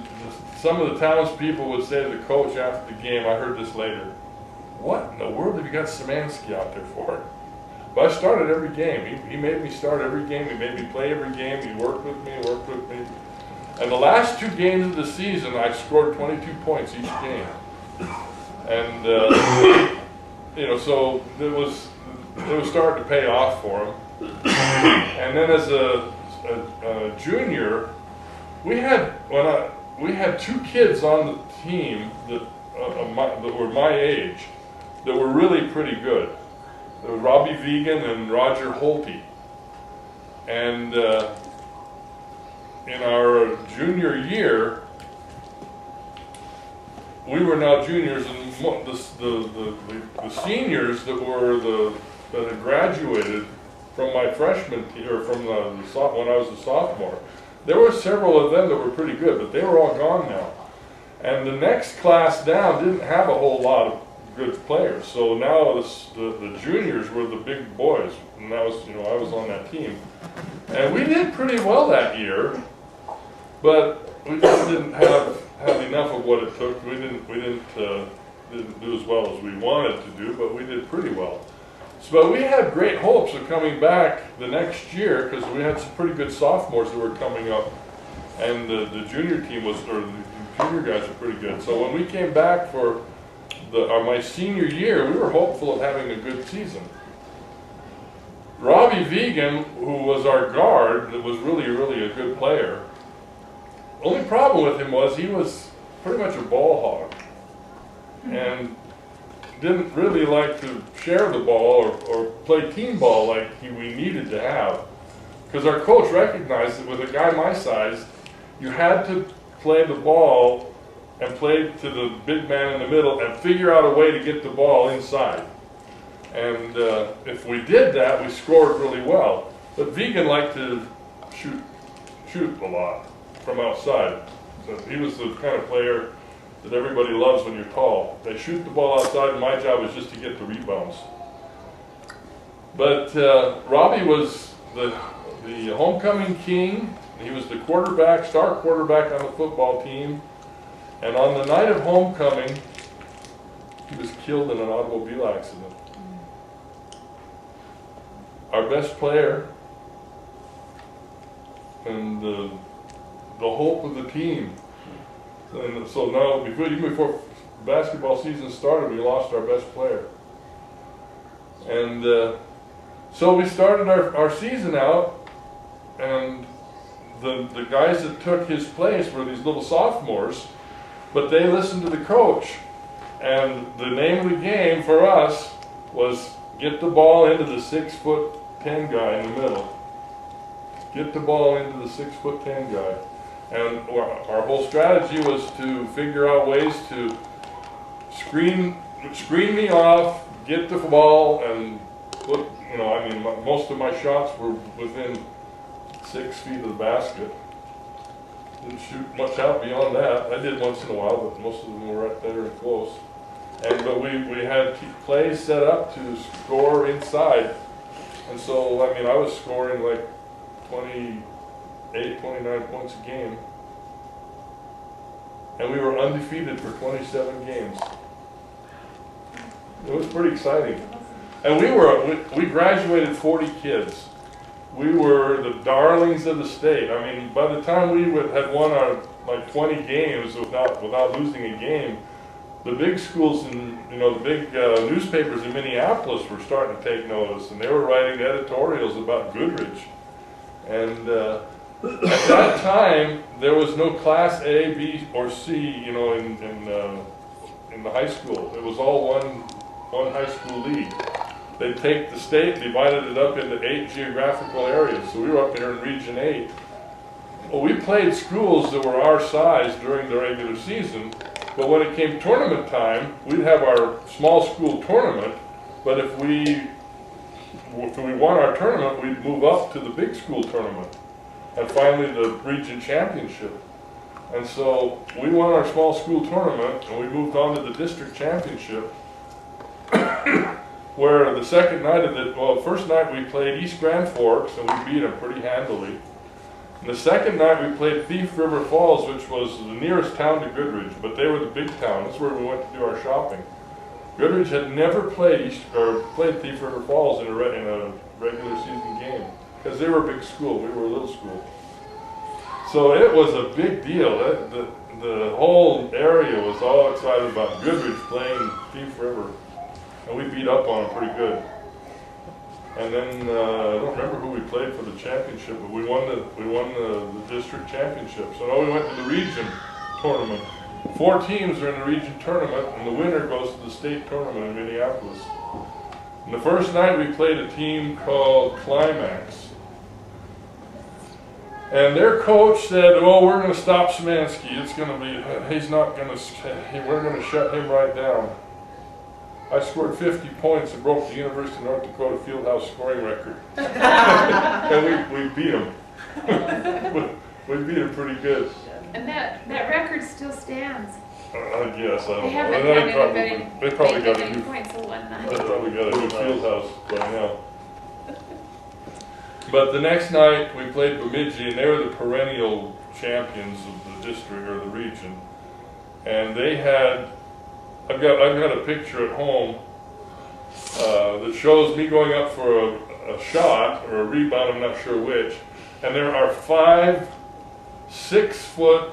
some of the townspeople would say to the coach after the game, I heard this later, "What in the world have you got Szymanski out there for?" But I started every game. He made me start every game. He made me play every game. He worked with me. And the last 2 games of the season, I scored 22 points each game. And, you know, so it was starting to pay off for him. And then as a junior, we had 2 kids on the team that were my age that were really pretty good. There was Robbie Vegan and Roger Holty. And in our junior year, we were now juniors, and the seniors that had graduated from my freshman team, or from when I was a sophomore, there were several of them that were pretty good, but they were all gone now. And the next class down didn't have a whole lot of good players. So now the juniors were the big boys, and I was on that team. And we did pretty well that year, but we just didn't have enough of what it took. We didn't do as well as we wanted to do, but we did pretty well. So we had great hopes of coming back the next year because we had some pretty good sophomores that were coming up, and the junior team the junior guys were pretty good. So when we came back for my senior year, we were hopeful of having a good season. Robbie Vegan, who was our guard, that was really a good player. Only problem with him was he was pretty much a ball hog and didn't really like to share the ball or play team ball like we needed to have. Because our coach recognized that with a guy my size, you had to play the ball and play to the big man in the middle and figure out a way to get the ball inside. And if we did that, we scored really well. But Vegan liked to shoot a lot from outside. So he was the kind of player that everybody loves when you're tall. They shoot the ball outside, and my job was just to get the rebounds. But Robbie was the homecoming king. He was the star quarterback on the football team. And on the night of homecoming, he was killed in an automobile accident. Our best player and the hope of the team. And so now, even before basketball season started, we lost our best player. And so we started our season out, and the guys that took his place were these little sophomores, but they listened to the coach. And the name of the game for us was get the ball into the 6'10" guy in the middle. Get the ball into the 6'10" guy. And our whole strategy was to figure out ways to screen me off, get the ball, and put, most of my shots were within 6 feet of the basket. Didn't shoot much out beyond that. I did once in a while, but most of them were right there and close. But we had plays set up to score inside. And so, I was scoring like 28, 29 points a game. And we were undefeated for 27 games. It was pretty exciting. And we graduated 40 kids. We were the darlings of the state. I mean, by the time we had won our like 20 games without losing a game, the big schools and the big newspapers in Minneapolis were starting to take notice, and they were writing editorials about Goodrich. And at that time, there was no Class A, B, or C, in the high school. It was all one high school league. They'd take the state, divided it up into 8 geographical areas. So we were up here in Region 8. Well, we played schools that were our size during the regular season, but when it came tournament time, we'd have our small school tournament, but if we won our tournament, we'd move up to the big school tournament, and finally the region championship. And so we won our small school tournament, and we moved on to the district championship, where the second night of first night we played East Grand Forks, and we beat them pretty handily. And the second night we played Thief River Falls, which was the nearest town to Goodrich, but they were the big town. That's where we went to do our shopping. Goodrich had never played Thief River Falls in a regular season game, because they were a big school, we were a little school. So it was a big deal. The whole area was all excited about Goodrich playing Thief River, and we beat up on them pretty good. And then I don't remember who we played for the championship, but we won the district championship. So now we went to the region tournament. 4 teams are in the region tournament, and the winner goes to the state tournament in Minneapolis. And the first night we played a team called Climax. And their coach said, "Oh, we're going to stop Szymanski. We're going to shut him right down." I scored 50 points and broke the University of North Dakota Fieldhouse scoring record. And we beat them. We beat them pretty good.
And that record still stands.
I guess, I
They
don't
haven't
know.
done anybody
They probably got a
making
new,
points in one night.
they probably got a new Fieldhouse by now. But the next night we played Bemidji, and they were the perennial champions of the district or the region. And they had, I've got a picture at home that shows me going up for a shot or a rebound, I'm not sure which. And there are 5 6'1",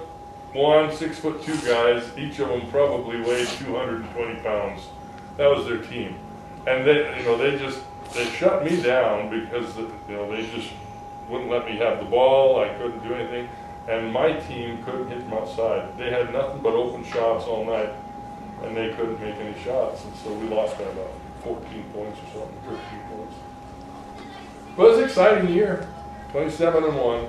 6'2" guys. Each of them probably weighed 220 pounds. That was their team, and they shut me down because they just wouldn't let me have the ball. I couldn't do anything, and my team couldn't hit from outside. They had nothing but open shots all night, and they couldn't make any shots, and so we lost by about 14 points or something, 13 points. But it was an exciting year, 27-1.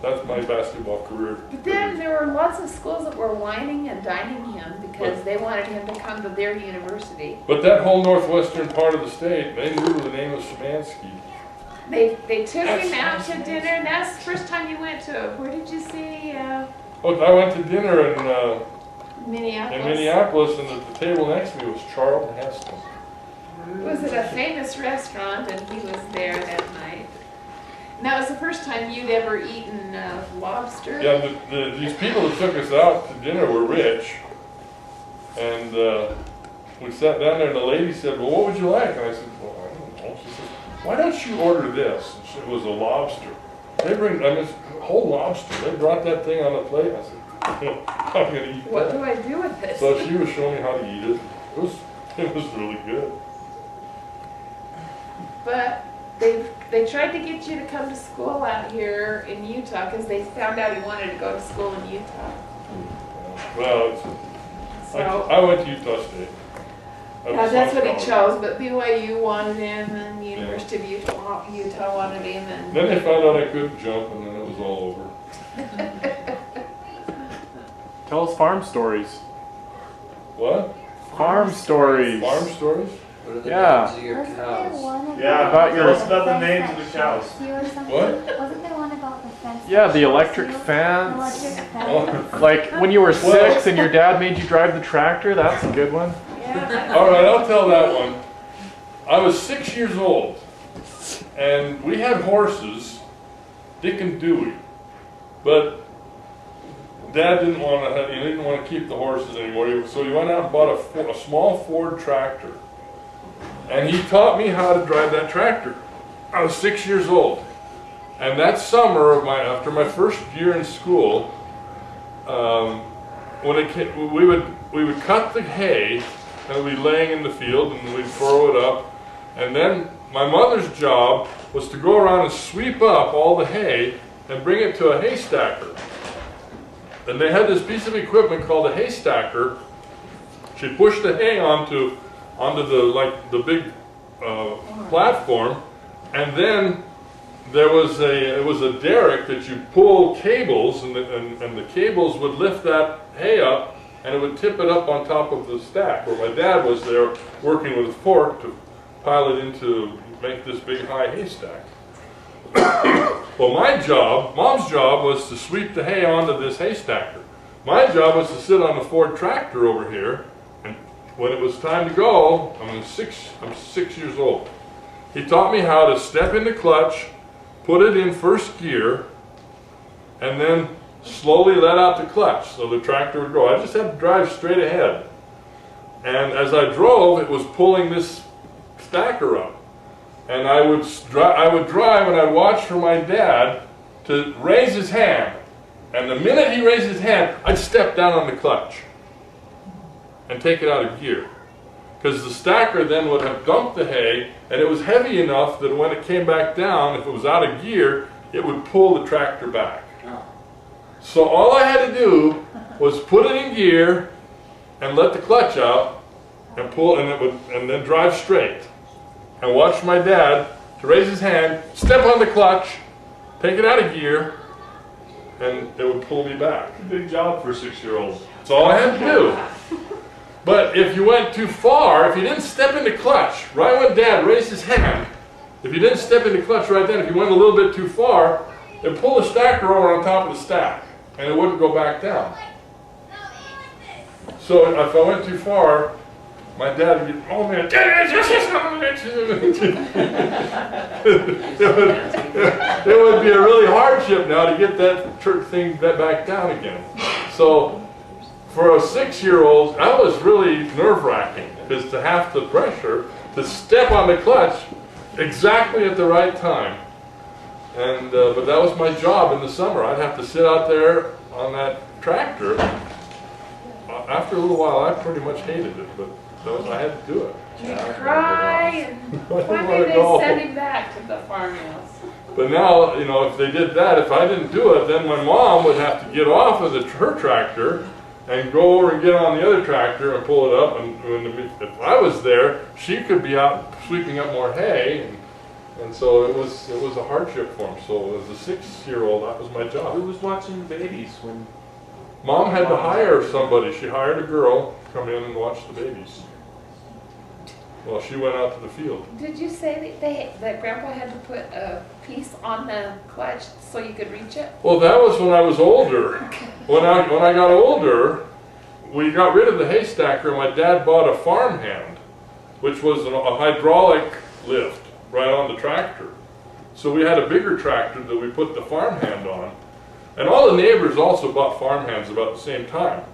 That's my basketball career.
But then there were lots of schools that were whining and dining him because they wanted him to come to their university.
But that whole northwestern part of the state, they knew the name of Szymanski.
They took him out to dinner, and that's the first time you went to it. Where did you see
Oh, I went to dinner in
Minneapolis?
Minneapolis, and at the table next to me was Charlton Heston.
It was at a famous restaurant, and he was there that night. And that was the first time you'd ever eaten lobster?
Yeah, these people that took us out to dinner were rich, and we sat down there, and the lady said, "Well, what would you like?" And I said, "Well, I don't know." She said, "Why don't you order this?" And it was a lobster. They bring, a whole lobster. They brought that thing on the plate. I said, "I'm going to eat that."
What do I do with this?
So she was showing me how to eat it. It was really good.
But they tried to get you to come to school out here in Utah because they found out you wanted to go to school in Utah.
Well,
So
I went to Utah State.
that's what he chose. But BYU wanted him, and the University of Utah wanted him, and
Then they found out I couldn't jump, and then it was all over.
Tell us farm stories.
What?
Farm stories.
Farm stories?
What are the
Yeah.
names of your cows?
Yeah,
About
tell us about the names of the cows.
What?
Wasn't there one about the fence?
Yeah, the electric fence.
Electric
Oh.
fence.
Like when you were 6 and your dad made you drive the tractor, that's a good one.
yeah.
All right, I'll tell that one. I was 6 years old, and we had horses, Dick and Dewey, but Dad didn't want to. He didn't want to keep the horses anymore. So he went out and bought a small Ford tractor, And he taught me how to drive that tractor. I was 6 years old. And that summer of after my first year in school, when it came, we would cut the hay and it would be laying in the field and we'd furrow it up. And then my mother's job was to go around and sweep up all the hay and bring it to a hay stacker. And they had this piece of equipment called a hay stacker. She'd push the hay onto the big platform, and then it was a derrick that you pull cables, and the cables would lift that hay up, and it would tip it up on top of the stack. Where my dad was there working with a fork to pile it into make this big high haystack. Well, Mom's job was to sweep the hay onto this hay stacker. My job was to sit on the Ford tractor over here, and when it was time to go, I'm 6 years old. He taught me how to step in the clutch, put it in first gear, and then slowly let out the clutch so the tractor would go. I just had to drive straight ahead. And as I drove, it was pulling this stacker up. And I would drive and I'd watch for my dad to raise his hand. And the minute he raised his hand, I'd step down on the clutch and take it out of gear. Because the stacker then would have dumped the hay, and it was heavy enough that when it came back down, if it was out of gear, it would pull the tractor back. So all I had to do was put it in gear and let the clutch out and pull, and then drive straight. And watch my dad to raise his hand, step on the clutch, take it out of gear, and it would pull me back.
Big job for a 6-year-old.
That's all I had to do. But if you went too far, if you didn't step in the clutch, right when Dad raised his hand, if you didn't step in the clutch right then, if you went a little bit too far, it'd pull the stacker over on top of the stack, and it wouldn't go back down. So if I went too far, my dad would get, oh man, it would be a really hardship now to get that thing back down again. So for a 6-year-old, that was really nerve-wracking, because to have the pressure to step on the clutch exactly at the right time. And but that was my job in the summer. I'd have to sit out there on that tractor. After a little while, I pretty much hated it, but I had to do it.
You cry, and why did they send him back to the farmhouse?
But now, you know, if they did that, if I didn't do it, then my mom would have to get off of her tractor and go over and get on the other tractor and pull it up. And if I was there, she could be out sweeping up more hay. And so it was a hardship for him. So as a 6-year-old, that was my job.
Who was watching babies when?
Mom had to hire somebody. She hired a girl to come in and watch the babies while she went out to the field.
Did you say that Grandpa had to put a piece on the clutch so you could reach it?
Well, that was when I was older. When I got older, we got rid of the hay stacker, and my dad bought a farmhand, which was a hydraulic lift right on the tractor. So we had a bigger tractor that we put the farmhand on. And all the neighbors also bought farmhands about the same time.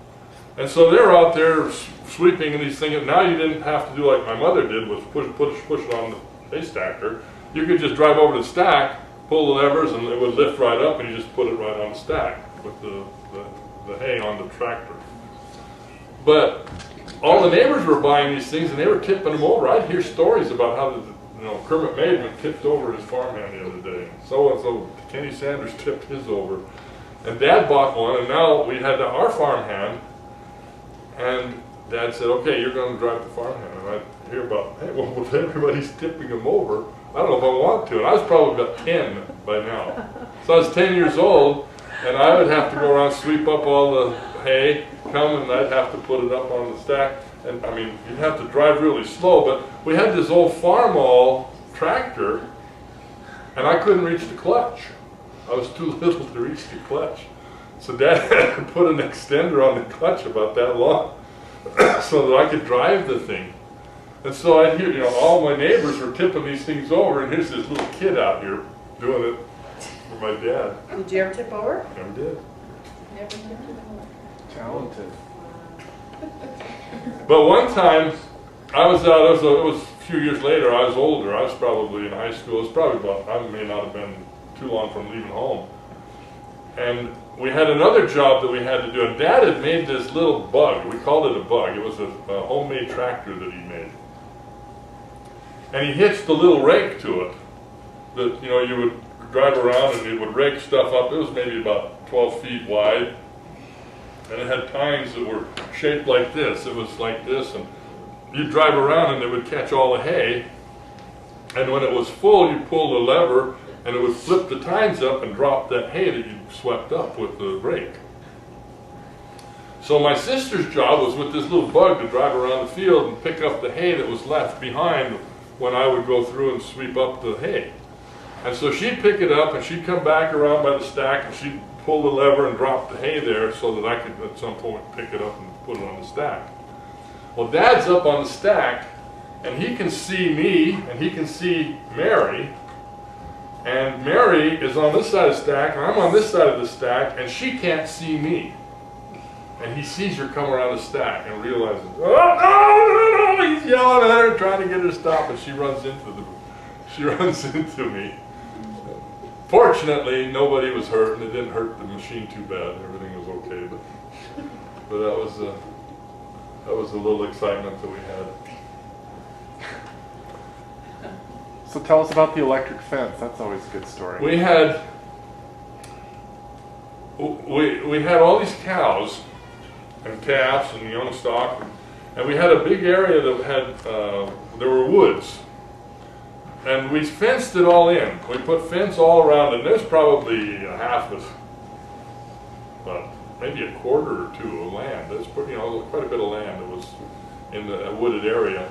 And so they're out there sweeping and these things. Now you didn't have to do like my mother did, was push it on the hay stacker. You could just drive over to the stack, pull the levers, and it would lift right up, and you just put it right on the stack with the hay on the tractor. But all the neighbors were buying these things, and they were tipping them over. I'd hear stories about how Kermit Maidman tipped over his farmhand the other day. So Kenny Sanders tipped his over. And Dad bought one, and now we had our farmhand. And Dad said, okay, you're going to drive the farmhand. And I'd hear about, hey, well, if everybody's tipping them over, I don't know if I want to. And I was probably about 10 by now. So I was 10 years old, and I would have to go around, sweep up all the hay, come, and I'd have to put it up on the stack. And I mean, you'd have to drive really slow, but we had this old Farmall tractor, and I couldn't reach the clutch. I was too little to reach the clutch. So Dad had to put an extender on the clutch about that long so that I could drive the thing. And so I'd hear, all my neighbors were tipping these things over, and here's this little kid out here doing it for my dad.
Did you ever tip over?
Never did.
Never tipped over.
Talented.
But one time, I was out, it was few years later, I was older. I was probably in high school. It was probably about, I may not have been too long from leaving home. And we had another job that we had to do. And Dad had made this little bug. We called it a bug. It was a homemade tractor that he made. And he hitched a little rake to it that, you know, you would drive around and it would rake stuff up. It was maybe about 12 feet wide. And it had tines that were shaped like this. It was like this. And you'd drive around and it would catch all the hay. And when it was full, you pull the lever and it would flip the tines up and drop that hay that you swept up with the rake. So my sister's job was with this little bug to drive around the field and pick up the hay that was left behind when I would go through and sweep up the hay. And so she'd pick it up and she'd come back around by the stack and she'd pull the lever and drop the hay there so that I could at some point pick it up and put it on the stack. Well, Dad's up on the stack and he can see me and he can see Mary. And Mary is on this side of the stack and I'm on this side of the stack and she can't see me. And he sees her come around the stack and realizes, oh, no, he's yelling at her, trying to get her to stop, and she runs into me. Fortunately, nobody was hurt, and it didn't hurt the machine too bad. Everything was okay, but that was a little excitement that we had.
So tell us about the electric fence. That's always a good story.
We had all these cows and calves and young stock, and we had a big area that had there were woods, and we fenced it all in. We put fence all around it. And there's probably a half of, well, maybe a quarter or two of land. There's quite a bit of land that was in the wooded area,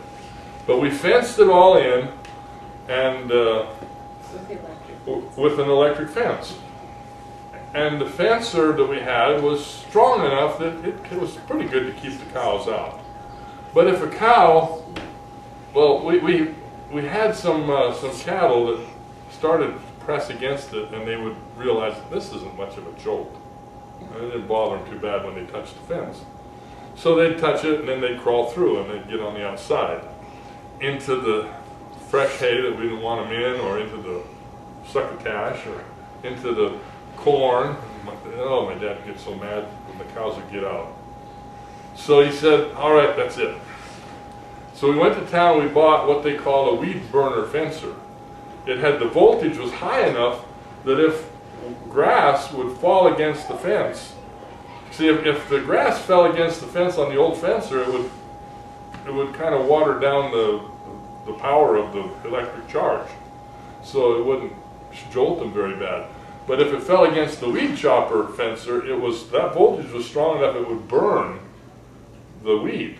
but we fenced it all in, and with an electric fence. And the fencer that we had was strong enough that it was pretty good to keep the cows out. But if a cow, well, we had some cattle that started to press against it, and they would realize that this isn't much of a jolt. And it didn't bother them too bad when they touched the fence. So they'd touch it, and then they'd crawl through, and they'd get on the outside into the fresh hay that we didn't want them in, or into the succotash, or into the corn. Oh, my dad would get so mad when the cows would get out. So he said, all right, that's it. So we went to town, we bought what they call a weed burner fencer. It had, the voltage was high enough that if grass would fall against the fence, see, if the grass fell against the fence on the old fencer, it would kind of water down the power of the electric charge. So it wouldn't jolt them very bad. But if it fell against the weed chopper fencer, that voltage was strong enough it would burn the weed,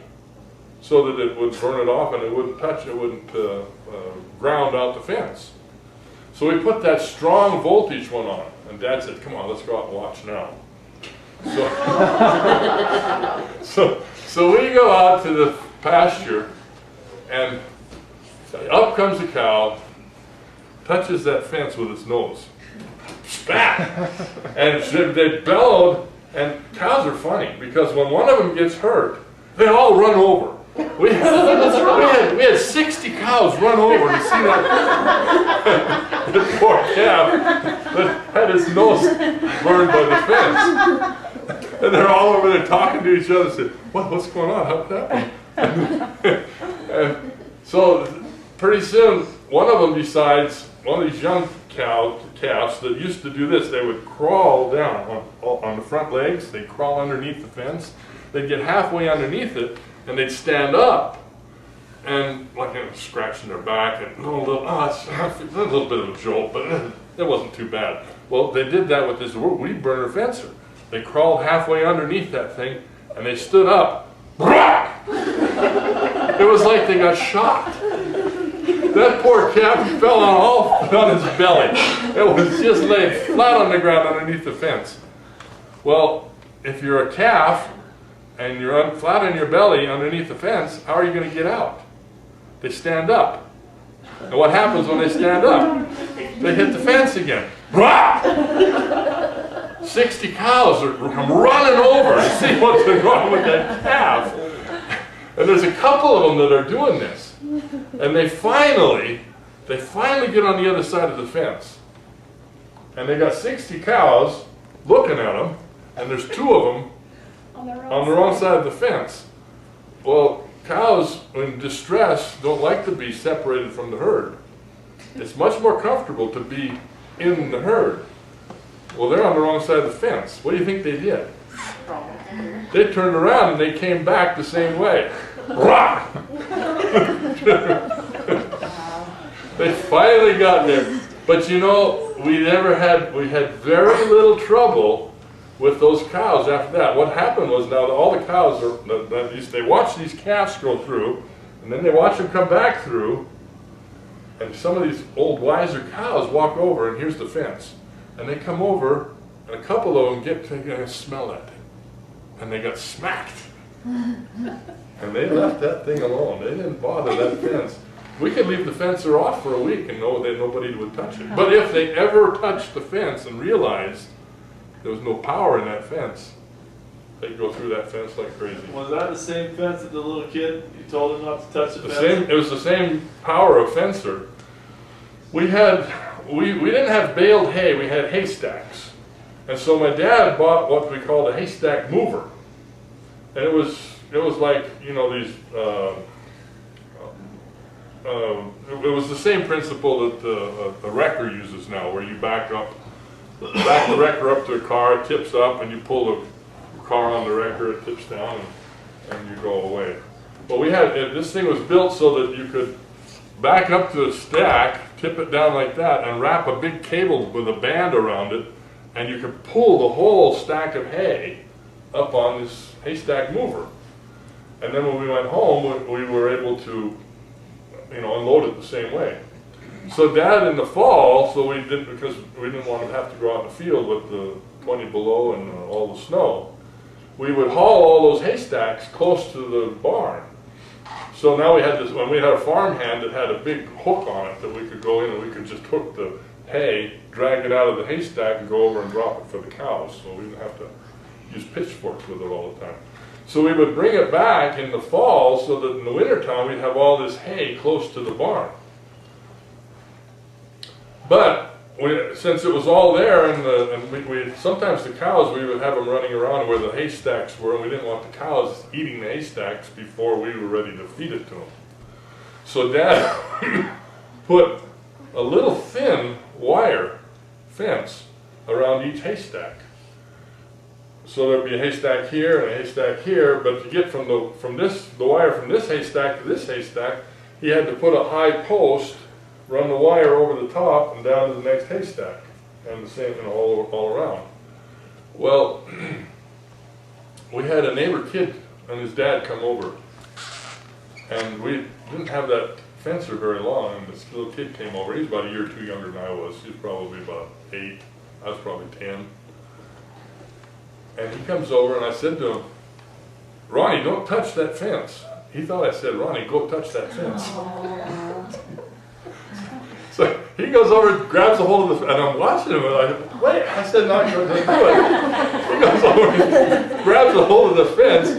so that it would burn it off and it wouldn't touch, it wouldn't ground out the fence. So we put that strong voltage one on, and Dad said, come on, let's go out and watch now. So we go out to the pasture, and up comes the cow, touches that fence with its nose. Spat! And they bellowed, and cows are funny, because when one of them gets hurt, they all run over. We had 60 cows run over to see that poor calf that had his nose burned by the fence. And they're all over there talking to each other, saying, what's going on? How did that happen? And so pretty soon, one of them decides, one of these young calves that used to do this, they would crawl down on the front legs, they'd crawl underneath the fence, they'd get halfway underneath it, and they'd stand up, and like scratching their back, and a little bit of a jolt, but it wasn't too bad. Well, they did that with this weed burner fencer. They crawled halfway underneath that thing, and they stood up. It was like they got shot. That poor calf fell on his belly. It was just laid flat on the ground underneath the fence. Well, if you're a calf and you're flat on your belly underneath the fence, how are you going to get out? They stand up. And what happens when they stand up? They hit the fence again. 60 cows are running over to see what's wrong with that calf. And there's a couple of them that are doing this. And they finally get on the other side of the fence. And they got 60 cows looking at them, and there's 2 of them on the wrong side of the fence. Well, cows in distress don't like to be separated from the herd. It's much more comfortable to be in the herd. Well, they're on the wrong side of the fence. What do you think they did? They turned around and they came back the same way. Rah! They finally got there. But you know, we had very little trouble with those cows after that. What happened was, now all the cows they watch these calves go through, and then they watch them come back through, and some of these old wiser cows walk over, and here's the fence. And they come over, and a couple of them get to smell that thing. And they got smacked. And they left that thing alone. They didn't bother that fence. We could leave the fencer off for a week and know that nobody would touch it. But if they ever touched the fence and realized there was no power in that fence, they'd go through that fence like crazy.
Was that the same fence that the little kid, you told him not to touch the fence?
It was the same power of fencer. We didn't have baled hay, we had haystacks. And so my dad bought what we called a haystack mover. And it was like, you know, these, it was the same principle that the wrecker uses now, where you back the wrecker up to a car, it tips up, and you pull the car on the wrecker, it tips down, and you go away. Well, this thing was built so that you could back up to a stack, tip it down like that, and wrap a big cable with a band around it, and you could pull the whole stack of hay up on this haystack mover. And then when we went home, we were able to, you know, unload it the same way. So Dad, in the fall, because we didn't want to have to go out in the field with the 20 below and all the snow, we would haul all those haystacks close to the barn. So now we had a farm hand that had a big hook on it that we could go in and we could just hook the hay, drag it out of the haystack, and go over and drop it for the cows. So we didn't have to use pitchforks with it all the time. So we would bring it back in the fall so that in the wintertime we'd have all this hay close to the barn. But since it was all there, and sometimes the cows, we would have them running around where the haystacks were, and we didn't want the cows eating the haystacks before we were ready to feed it to them. So Dad put a little thin wire fence around each haystack. So there'd be a haystack here and a haystack here, but to get from the wire from this haystack to this haystack, he had to put a high post, run the wire over the top and down to the next haystack, and the same, all around. Well, we had a neighbor kid and his dad come over, and we didn't have that fencer very long, and this little kid came over. He's about a year or 2 younger than I was. He was probably about 8. I was probably 10. And he comes over, and I said to him, "Ronnie, don't touch that fence." He thought I said, "Ronnie, go touch that fence." So he goes over, grabs a hold of the, and I'm watching him, and I wait. I said, "No, you're going to do it." He goes over, and grabs a hold of the fence,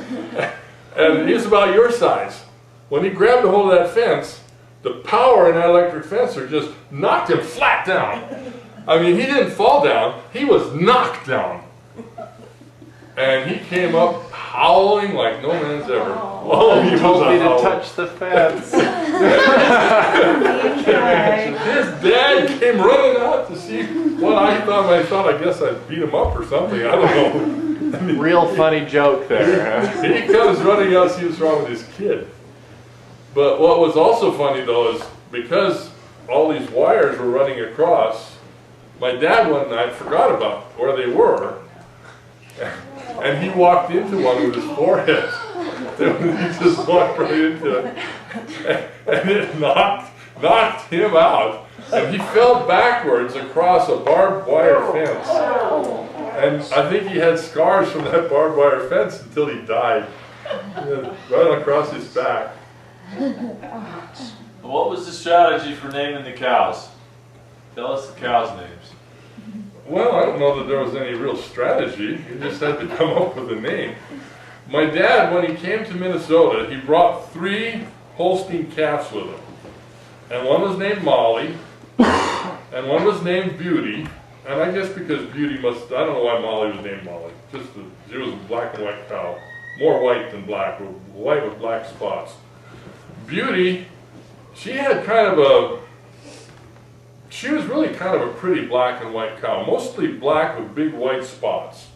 and he's about your size. When he grabbed a hold of that fence, the power in that electric fencer just knocked him flat down. I mean, he didn't fall down; he was knocked down. And he came up howling like no man's ever. Oh, he
told me to
howling.
touch the fence.
His dad came running out to see what I thought. I guess I beat him up or something. I don't know.
Real funny joke there.
He comes running out to see what's wrong with his kid. But what was also funny though is because all these wires were running across, my dad one night forgot about where they were. And he walked into one with his forehead. He just walked right into it. And it knocked him out. And he fell backwards across a barbed wire fence. And I think he had scars from that barbed wire fence until he died. Right across his back.
What was the strategy for naming the cows? Tell us the cows' names.
Well, I don't know that there was any real strategy. You just had to come up with a name. My dad, when he came to Minnesota, he brought 3 Holstein calves with him. And one was named Molly, and one was named Beauty. And I guess because Beauty must, I don't know why Molly was named Molly. She was a black and white cow. More white than black, white with black spots. Beauty, she had she was really kind of a pretty black and white cow. Mostly black with big white spots.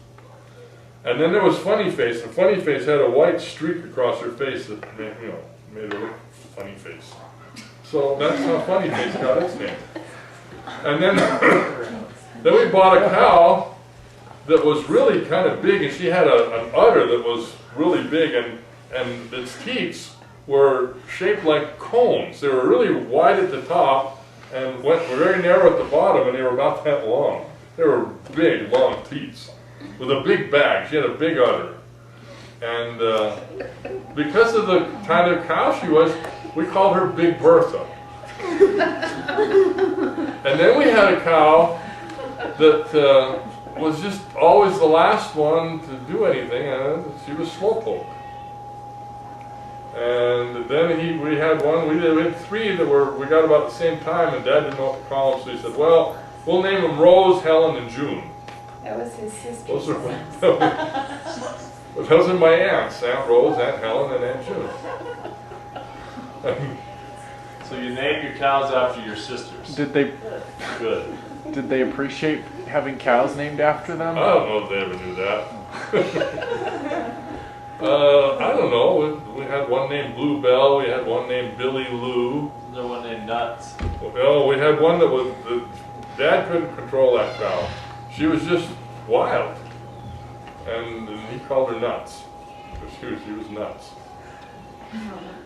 And then there was Funny Face, and Funny Face had a white streak across her face that made her look funny face. So that's how Funny Face got its name. And then we bought a cow that was really kind of big, and she had an udder that was really big, and its teats were shaped like cones. They were really wide at the top and were very narrow at the bottom, and they were about that long. They were big, long teats with a big bag. She had a big udder. And because of the kind of cow she was, we called her Big Bertha. And then we had a cow that was just always the last one to do anything, and she was Slowpoke. And then we had one, we had three that we got about the same time, and Dad didn't know what to call them, so he said, well, we'll name them Rose, Helen, and June.
That was his sister.
Those are my aunts, Aunt Rose, Aunt Helen, and Aunt June.
So you named your cows after your sisters.
Did they
Good.
did they appreciate having cows named after them?
I don't know if they ever knew that. I don't know. We had one named Bluebell. We had one named Billy Lou.
Another one named Nuts.
Well, we had one that Dad couldn't control that cow. She was just wild, and he called her Nuts. She was nuts.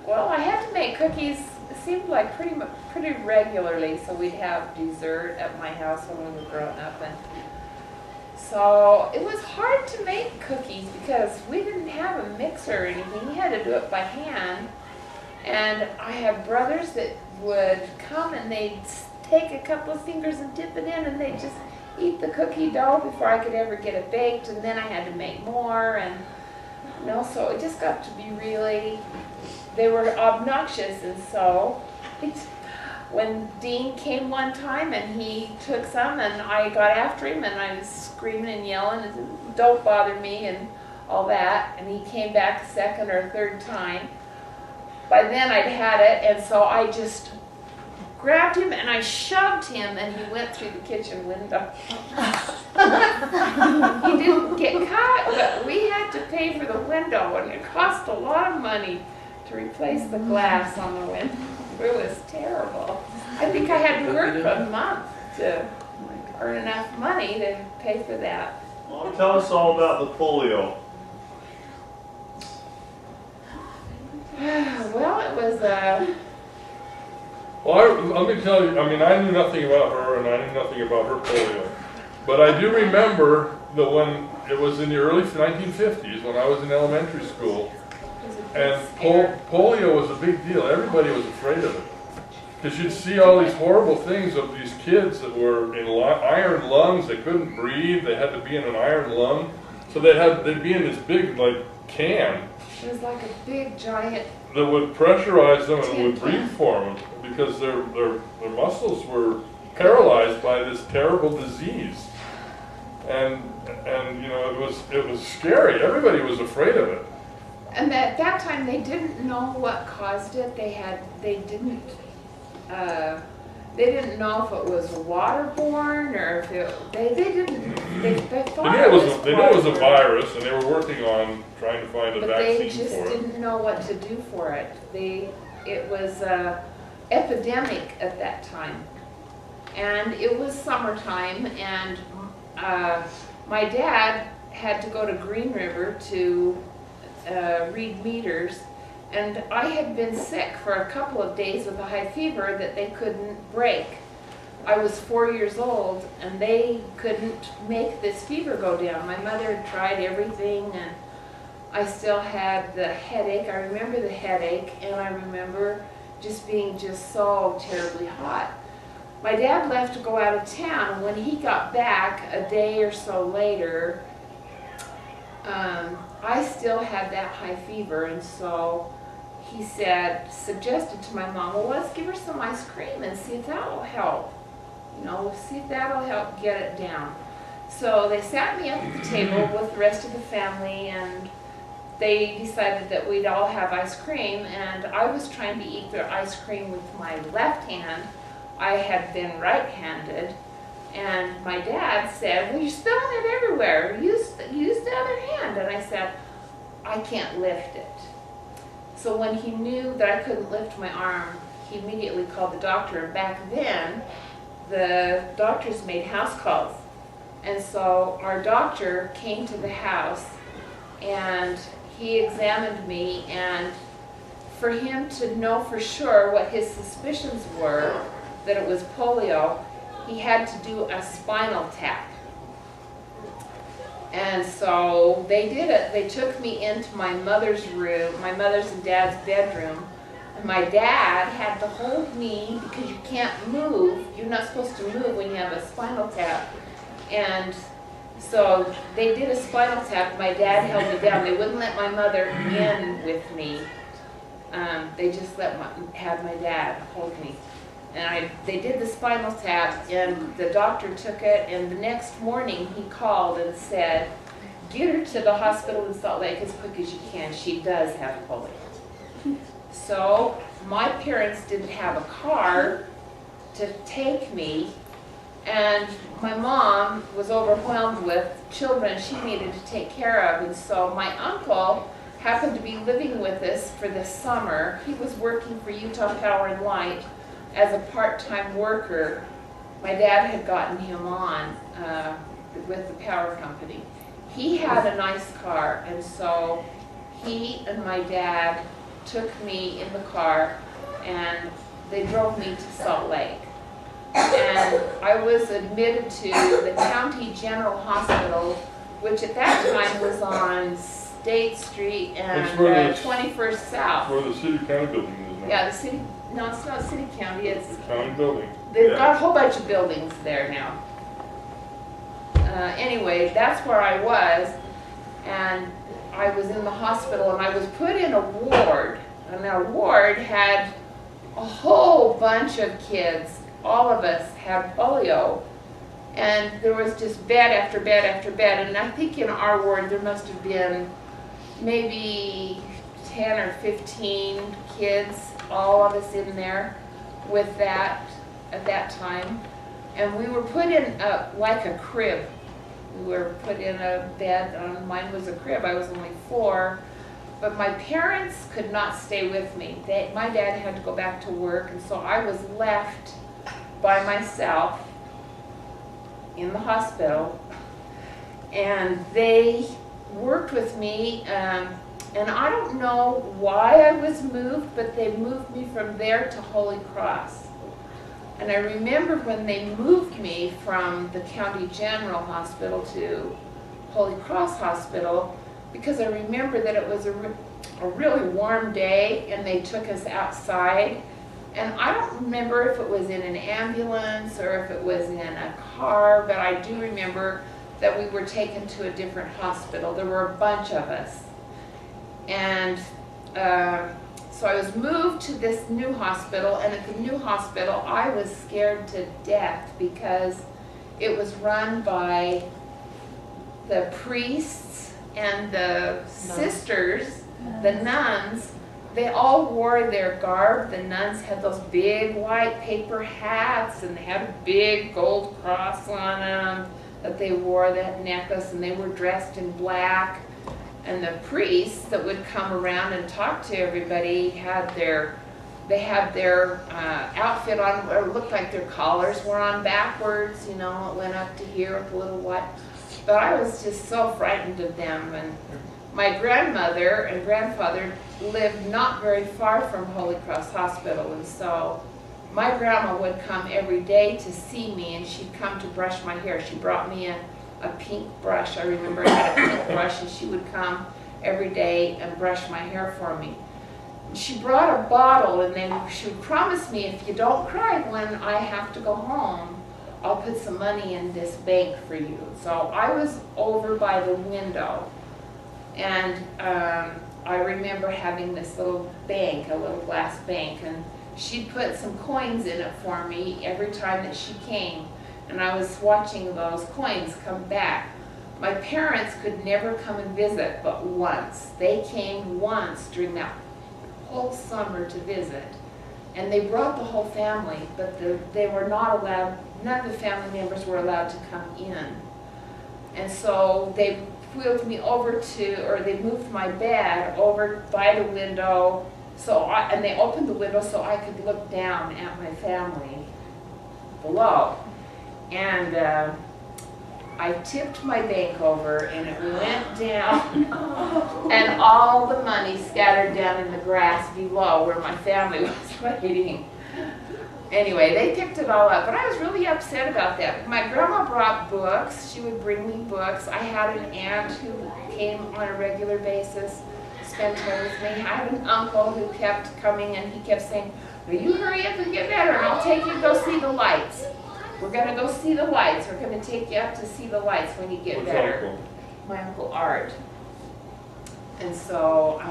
Well, I had to make cookies, it seemed like pretty regularly, so we'd have dessert at my house when we were growing up. And so it was hard to make cookies because we didn't have a mixer or anything. You had to do it by hand. And I had brothers that would come and they'd take a couple of fingers and dip it in, and they'd just eat the cookie dough before I could ever get it baked. And then I had to make more, and so it just got to be really, they were obnoxious. And so when Dean came one time and he took some, and I got after him and I was screaming and yelling and said, don't bother me and all that, and he came back a second or third time. By then I'd had it, and so I just grabbed him and I shoved him, and he went through the kitchen window. He didn't get caught, but we had to pay for the window, and it cost a lot of money to replace the glass on the window. It was terrible. I think I had to work for a month to earn enough money to pay for that.
Well, tell us all about the polio.
Well, it was
Well, let me tell you, I mean, I knew nothing about her, and I knew nothing about her polio. But I do remember that when it was in the early 1950s, when I was in elementary school, and polio was a big deal. Everybody was afraid of it. Because you'd see all these horrible things of these kids that were in iron lungs. They couldn't breathe. They had to be in an iron lung. So they'd be in this big, like, can.
It was like a big, giant...
that would pressurize them and would breathe for them because their muscles were paralyzed by this terrible disease. And you know, it was scary. Everybody was afraid of it.
And at that time, they didn't know what caused it. They didn't know if it was waterborne or if they thought
They knew it was a virus, and they were working on trying to find a
but
vaccine
they just
for it.
didn't know what to do for it. It was epidemic at that time, and it was summertime, and my dad had to go to Green River to read meters, and I had been sick for a couple of days with a high fever that they couldn't break. I was 4 years old, and they couldn't make this fever go down. My mother had tried everything, and I still had the headache. I remember the headache, and I remember just being just so terribly hot. My dad left to go out of town, and when he got back a day or so later, I still had that high fever, and so he suggested to my mom, well, let's give her some ice cream and see if that'll help. You know, see if that'll help get it down. So they sat me up at the table with the rest of the family, and they decided that we'd all have ice cream, and I was trying to eat their ice cream with my left hand. I had been right-handed, and my dad said, well, you're spilling it everywhere. Use the other hand. And I said, I can't lift it. So when he knew that I couldn't lift my arm, he immediately called the doctor. And back then, the doctors made house calls. And so our doctor came to the house, and he examined me, and for him to know for sure what his suspicions were, that it was polio, he had to do a spinal tap. And so they did it. They took me into my mother's room, my mother's and dad's bedroom. And my dad had to hold me because you can't move. You're not supposed to move when you have a spinal tap. And so they did a spinal tap. My dad held me down. They wouldn't let my mother in with me. They just had my dad hold me. And they did the spinal tap, and the doctor took it, and the next morning he called and said, get her to the hospital in Salt Lake as quick as you can. She does have polio. So my parents didn't have a car to take me, and my mom was overwhelmed with children she needed to take care of, and so my uncle happened to be living with us for the summer. He was working for Utah Power and Light as a part-time worker. My dad had gotten him on with the power company. He had a nice car, and so he and my dad took me in the car, and they drove me to Salt Lake. And I was admitted to the County General Hospital, which at that time was on State Street and 21st South.
Where the city county building is now.
Yeah, the city. No, it's not city county. It's
The county building.
They've got a whole bunch of buildings there now. Anyway, that's where I was, and I was in the hospital, and I was put in a ward, and our ward had a whole bunch of kids. All of us had polio, and there was just bed after bed after bed, and I think in our ward there must have been maybe 10 or 15 kids, all of us in there with that at that time. And we were put in like a crib. We were put in a bed. Mine was a crib. I was only 4. But my parents could not stay with me. My dad had to go back to work, and so I was left by myself in the hospital. And they worked with me. And I don't know why I was moved, but they moved me from there to Holy Cross. And I remember when they moved me from the County General Hospital to Holy Cross Hospital, because I remember that it was a really warm day, and they took us outside. And I don't remember if it was in an ambulance or if it was in a car, but I do remember that we were taken to a different hospital. There were a bunch of us. And so I was moved to this new hospital, and at the new hospital I was scared to death because it was run by the priests and the sisters, the nuns. They all wore their garb. The nuns had those big white paper hats, and they had a big gold cross on them that they wore, that necklace, and they were dressed in black. And the priests that would come around and talk to everybody had their outfit on, or looked like their collars were on backwards, you know, it went up to here with a little white. But I was just so frightened of them. And my grandmother and grandfather lived not very far from Holy Cross Hospital, and so my grandma would come every day to see me, and she'd come to brush my hair. She brought me a pink brush. I remember I had a pink brush, and she would come every day and brush my hair for me. She brought a bottle, and then she would promise me, if you don't cry when I have to go home, I'll put some money in this bank for you. So I was over by the window, and I remember having this little bank, a little glass bank, and she'd put some coins in it for me every time that she came. And I was watching those coins come back. My parents could never come and visit but once. They came once during that whole summer to visit. And they brought the whole family, but they were not allowed, none of the family members were allowed to come in. And so they wheeled me over to, or they moved my bed over by the window, and they opened the window so I could look down at my family below. And I tipped my bank over and it went down and all the money scattered down in the grass below where my family was waiting. Anyway, they picked it all up, but I was really upset about that. My grandma brought books. She would bring me books. I had an aunt who came on a regular basis, spend time with me. I had an uncle who kept coming and he kept saying, "Will you hurry up and get better and I'll take you to go see the lights. We're going to go see the lights. We're going to take you up to see the lights when you get
What's
better."
Uncle?
My Uncle Art. And so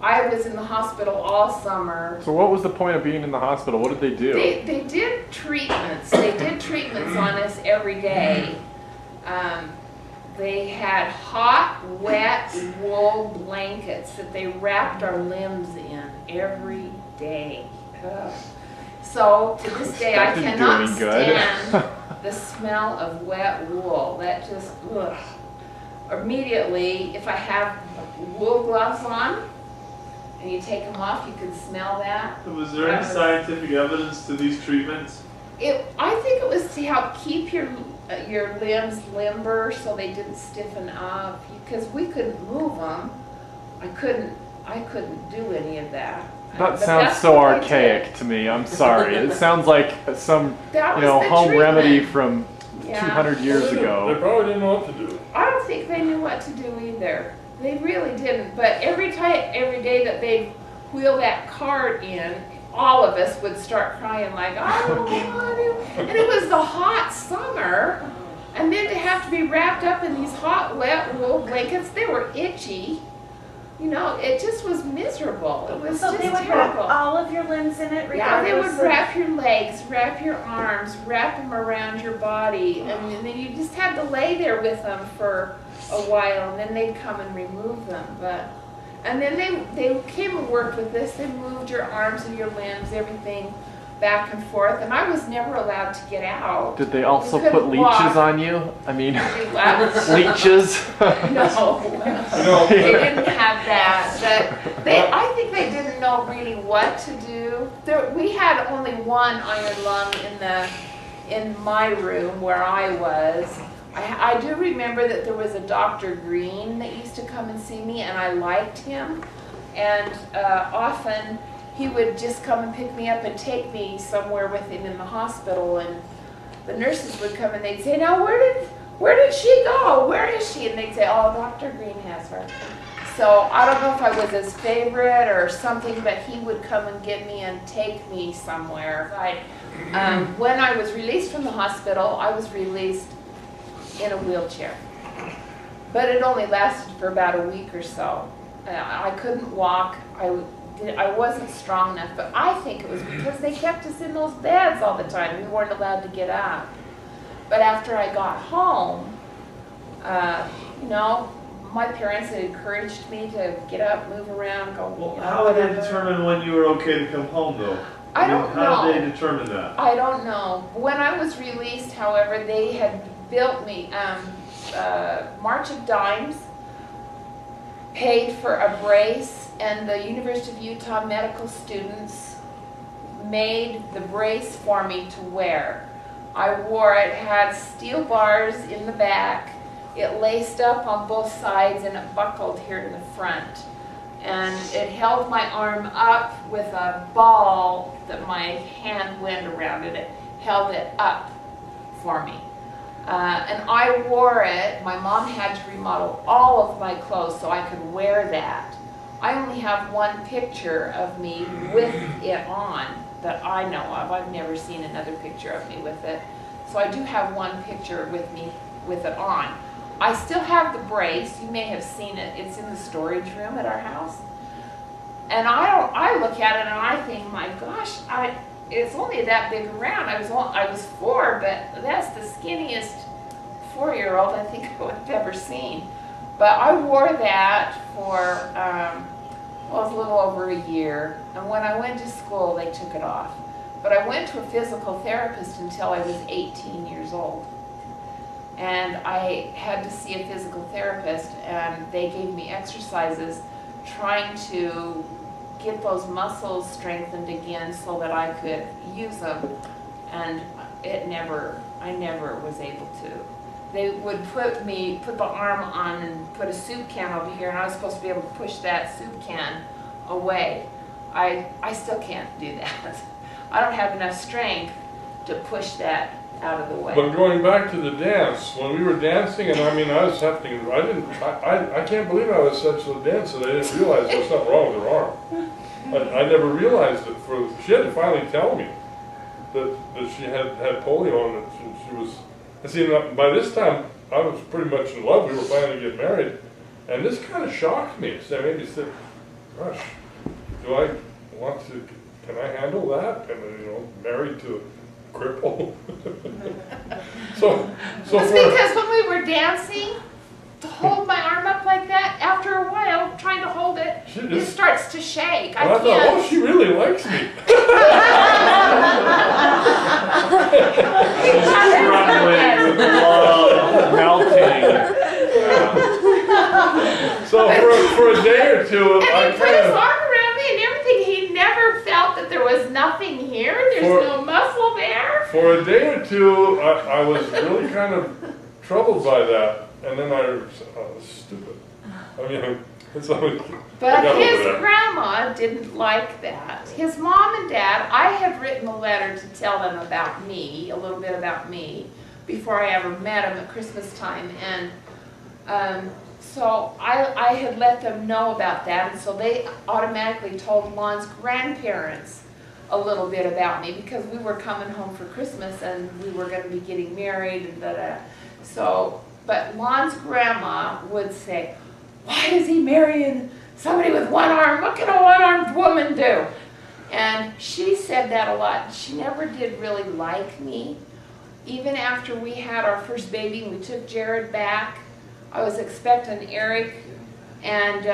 I was in the hospital all summer.
So what was the point of being in the hospital? What did they do?
They did treatments. They did treatments on us every day. They had hot, wet wool blankets that they wrapped our limbs in every day. Ugh. So to this day, I
That didn't do
cannot
any good.
stand the smell of wet wool. That just, ugh. Immediately, if I have wool gloves on, and you take them off, you can smell that.
Was there any scientific evidence to these treatments?
I think it was to help keep your limbs limber so they didn't stiffen up, because we couldn't move them. I couldn't do any of that.
That
But
sounds
that's
so
what they
archaic
did.
to me. I'm sorry. It sounds like some,
That
you
was
know,
the
home
treatment.
remedy from
Yeah.
200 years
They
ago.
probably didn't know what to do.
I don't think they knew what to do either. They really didn't. But every day that they'd wheel that cart in, all of us would start crying like, "I don't want to." And it was the hot summer. And then to have to be wrapped up in these hot, wet wool blankets, they were itchy. You know, it just was miserable. It was
So
just
they would wrap
terrible.
all of your limbs in it,
Yeah, they
regardless
would
of...
wrap your legs, wrap your arms, wrap them around your body, and then you just had to lay there with them for a while, and then they'd come and remove them. And then they came and worked with this. They moved your arms and your limbs, everything back and forth, and I was never allowed to get out.
Did they also
You couldn't
put leeches
walk.
on you? I mean,
Wow.
leeches?
No,
know-
they didn't have that. I think they didn't know really what to do. We had only one iron lung in my room where I was. I do remember that there was a Dr. Green that used to come and see me, and I liked him. And often he would just come and pick me up and take me somewhere with him in the hospital. And the nurses would come and they'd say, "Now where did she go? Where is she?" And they'd say, "Oh, Dr. Green has her." So I don't know if I was his favorite or something, but he would come and get me and take me somewhere. When I was released from the hospital, I was released in a wheelchair. But it only lasted for about a week or so. I couldn't walk. I wasn't strong enough, but I think it was because they kept us in those beds all the time. We weren't allowed to get up. But after I got home, you know, my parents had encouraged me to get up, move around, go.
Well,
you know,
how would they
whatever.
determine when you were okay to come home, though?
I don't
How
know.
did they determine that?
I don't know. When I was released, however, they had built me March of Dimes, paid for a brace, and the University of Utah medical students made the brace for me to wear. I wore it, had steel bars in the back, it laced up on both sides, and it buckled here in the front. And it held my arm up with a ball that my hand went around it. It held it up for me. And I wore it. My mom had to remodel all of my clothes so I could wear that. I only have one picture of me with it on that I know of. I've never seen another picture of me with it. So I do have one picture with me with it on. I still have the brace. You may have seen it. It's in the storage room at our house. And I look at it and I think, my gosh, it's only that big around. I was 4, but that's the skinniest 4-year-old I think I've ever seen. But I wore that for, it was a little over a year. And when I went to school, they took it off. But I went to a physical therapist until I was 18 years old. And I had to see a physical therapist, and they gave me exercises trying to get those muscles strengthened again so that I could use them. And I never was able to. They would put the arm on and put a soup can over here, and I was supposed to be able to push that soup can away. I still can't do that. I don't have enough strength to push that out of the way.
But going back to the dance, when we were dancing, and I mean, I was having, I can't believe I was such a dancer that I didn't realize there was something wrong with her arm. I never realized it. She had to finally tell me that she had polio and that she was. And see, by this time I was pretty much in love. We were planning to get married, and this kind of shocked me. So I made me think, gosh, do I want to? Can I handle that? And married to a cripple. so
It's because when we were dancing, to hold my arm up like that, after a while, trying to hold it, it starts to shake. I
thought, oh, she really likes me.
Melting.
So for a day or two,
and he put his arm around me and everything. He never felt that there was nothing here. There's no muscle there.
For a day or two, I was really kind of troubled by that. And then I was stupid. I mean, it's always.
But his grandma didn't like that. His mom and dad, I had written a letter to tell them about me, a little bit about me, before I ever met him at Christmas time. And so I had let them know about that. And so they automatically told Lon's grandparents a little bit about me because we were coming home for Christmas and we were going to be getting married and da-da. So. But Lon's grandma would say, why is he marrying somebody with one arm? What can a one-armed woman do? And she said that a lot. She never did really like me. Even after we had our first baby and we took Jared back, I was expecting Eric, and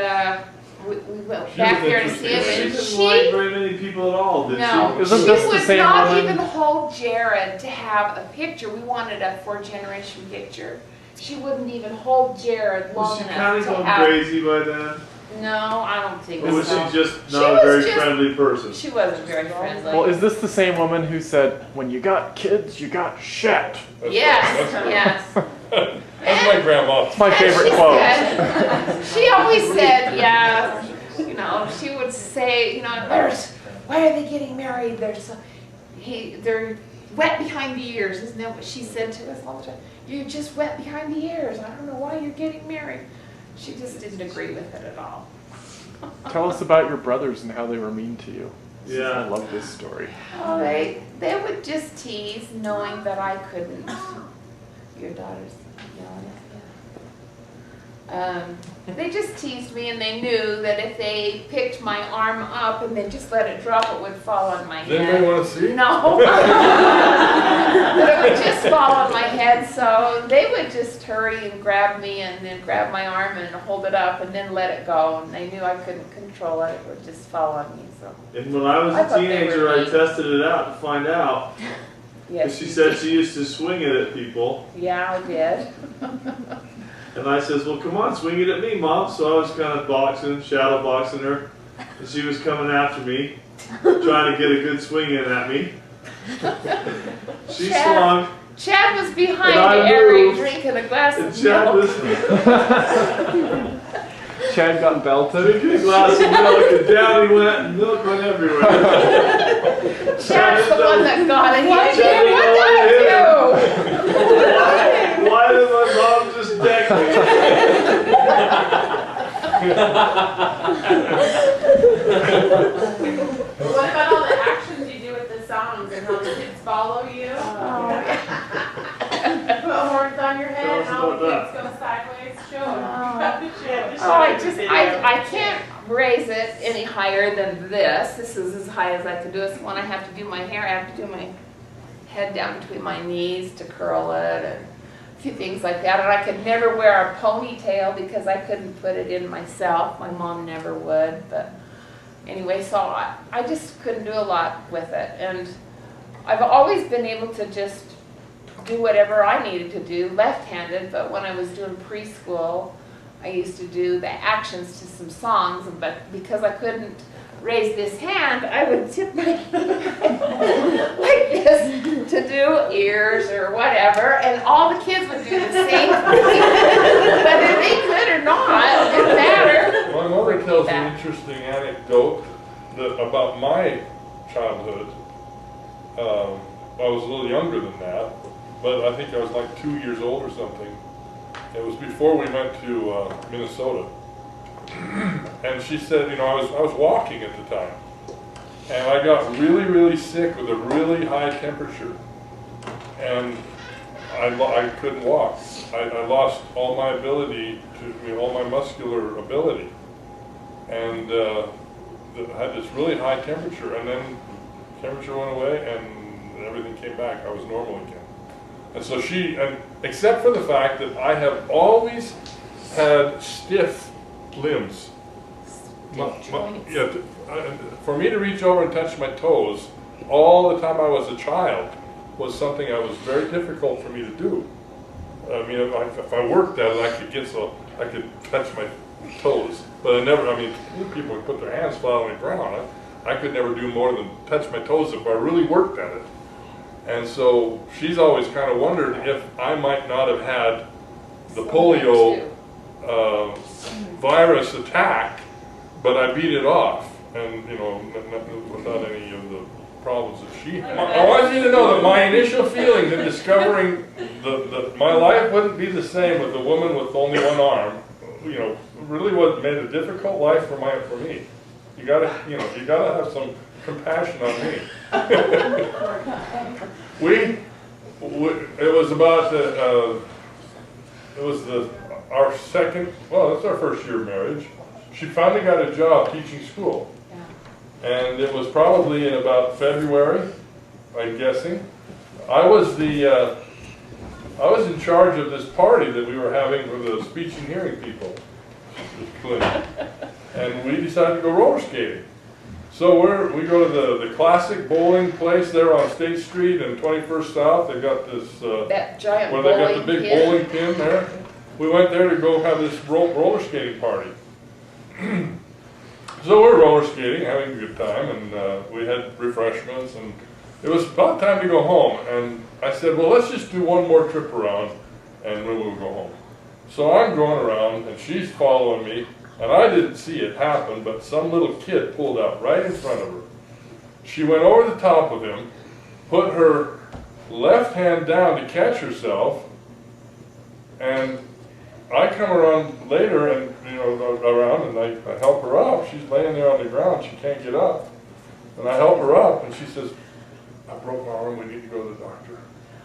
we went back there to see him.
She
And
didn't like very many people at all, did
no,
she?
Isn't this the
would
same
not
woman?
even hold Jared to have a picture. We wanted a 4th-generation picture. She wouldn't even hold Jared long
Was she
enough
kind of
to
going
have.
crazy by then?
No, I don't think
Or was
so.
she just
She
not a
was
very
just-
friendly person?
She wasn't very friendly.
Well, is this the same woman who said, when you got kids, you got shit?
Yes, yes.
That's my grandma.
It's my
And
favorite
she
quote.
said- she always said, yeah, she would say, why are they getting married? They're wet behind the ears. Isn't that what she said to us all the time? You're just wet behind the ears. I don't know why you're getting married. She just didn't agree with it at all.
Tell us about your brothers and how they were mean to you.
Yeah.
I love this story.
Oh, they would just tease, knowing that I couldn't. Your daughter's yelling at you. They just teased me, and they knew that if they picked my arm up and then just let it drop, it would fall on my
Did
head.
anybody want to see?
No. But it would just fall on my head, so they would just hurry and grab me and then grab my arm and hold it up and then let it go. And they knew I couldn't control it. It would just fall on me. So
And when I was
I
a
thought they were
teenager, I
mean.
tested it out to find out.
yes.
Because she said she used to swing it at people.
Yeah, I did.
And I says, well, come on, swing it at me, Mom. So I was kind of shadow boxing her. And she was coming after me, trying to get a good swing in at me. She swung.
Chad was behind
And I
Eric
moved,
drinking a glass
And
of
Chad
milk.
was
Chad got belted.
drinking a glass of milk, and down he went, and milk went everywhere.
Chad's the one that got it. What
Chad
did
didn't
you do?
Why did my mom just deck
What about all the actions you do with the songs and how the kids follow you?
Oh,
Put horns on your head
Tell
and
us
all the
about
kids go side
Oh, I can't raise it any higher than this. This is as high as I can do it. So when I have to do my hair, I have to do my head down between my knees to curl it and a few things like that. And I could never wear a ponytail because I couldn't put it in myself. My mom never would. But anyway, so I just couldn't do a lot with it. And I've always been able to just do whatever I needed to do left-handed, but when I was doing preschool, I used to do the actions to some songs, but because I couldn't raise this hand, I would tip my hand like this to do ears or whatever, and all the kids would do the same thing. Whether they could or not, it didn't matter.
My mother tells an interesting anecdote about my childhood. I was a little younger than that, but I think I was like 2 years old or something. It was before we went to Minnesota. And she said, you know, I was walking at the time, and I got really, really sick with a really high temperature, and I couldn't walk. I lost all my ability all my muscular ability, and I had this really high temperature, and then temperature went away, and everything came back. I was normal again. And so except for the fact that I have always had stiff limbs. For me to reach over and touch my toes all the time I was a child was something that was very difficult for me to do. I mean, if I worked at it, I could touch my toes, but people would put their hands flat on the ground. I could never do more than touch my toes if I really worked at it. And so she's always kind of wondered if I might not have had the polio virus attack, but I beat it off, and you know, without any of the problems that she had. I want you to know that my initial feeling in discovering that my life wouldn't be the same with a woman with only one arm, you know, really what made a difficult life for me. You gotta have some compassion on me. It's our first year of marriage. She finally got a job teaching school. Yeah. And it was probably in about February, I'm guessing. I was in charge of this party that we were having for the speech and hearing people. And we decided to go roller skating. So we go to the classic bowling place there on State Street and 21st South. They've got this
that giant
where they got the big bowling pin there. We went there to go have this roller skating party. So we're roller skating, having a good time, and we had refreshments, and it was about time to go home. And I said, well, let's just do one more trip around, and then we'll go home. So I'm going around, and she's following me. And I didn't see it happen, but some little kid pulled out right in front of her. She went over the top of him, put her left hand down to catch herself, and I come around later and I help her up. She's laying there on the ground, she can't get up. And I help her up, and she says, I broke my arm, we need to go to the doctor,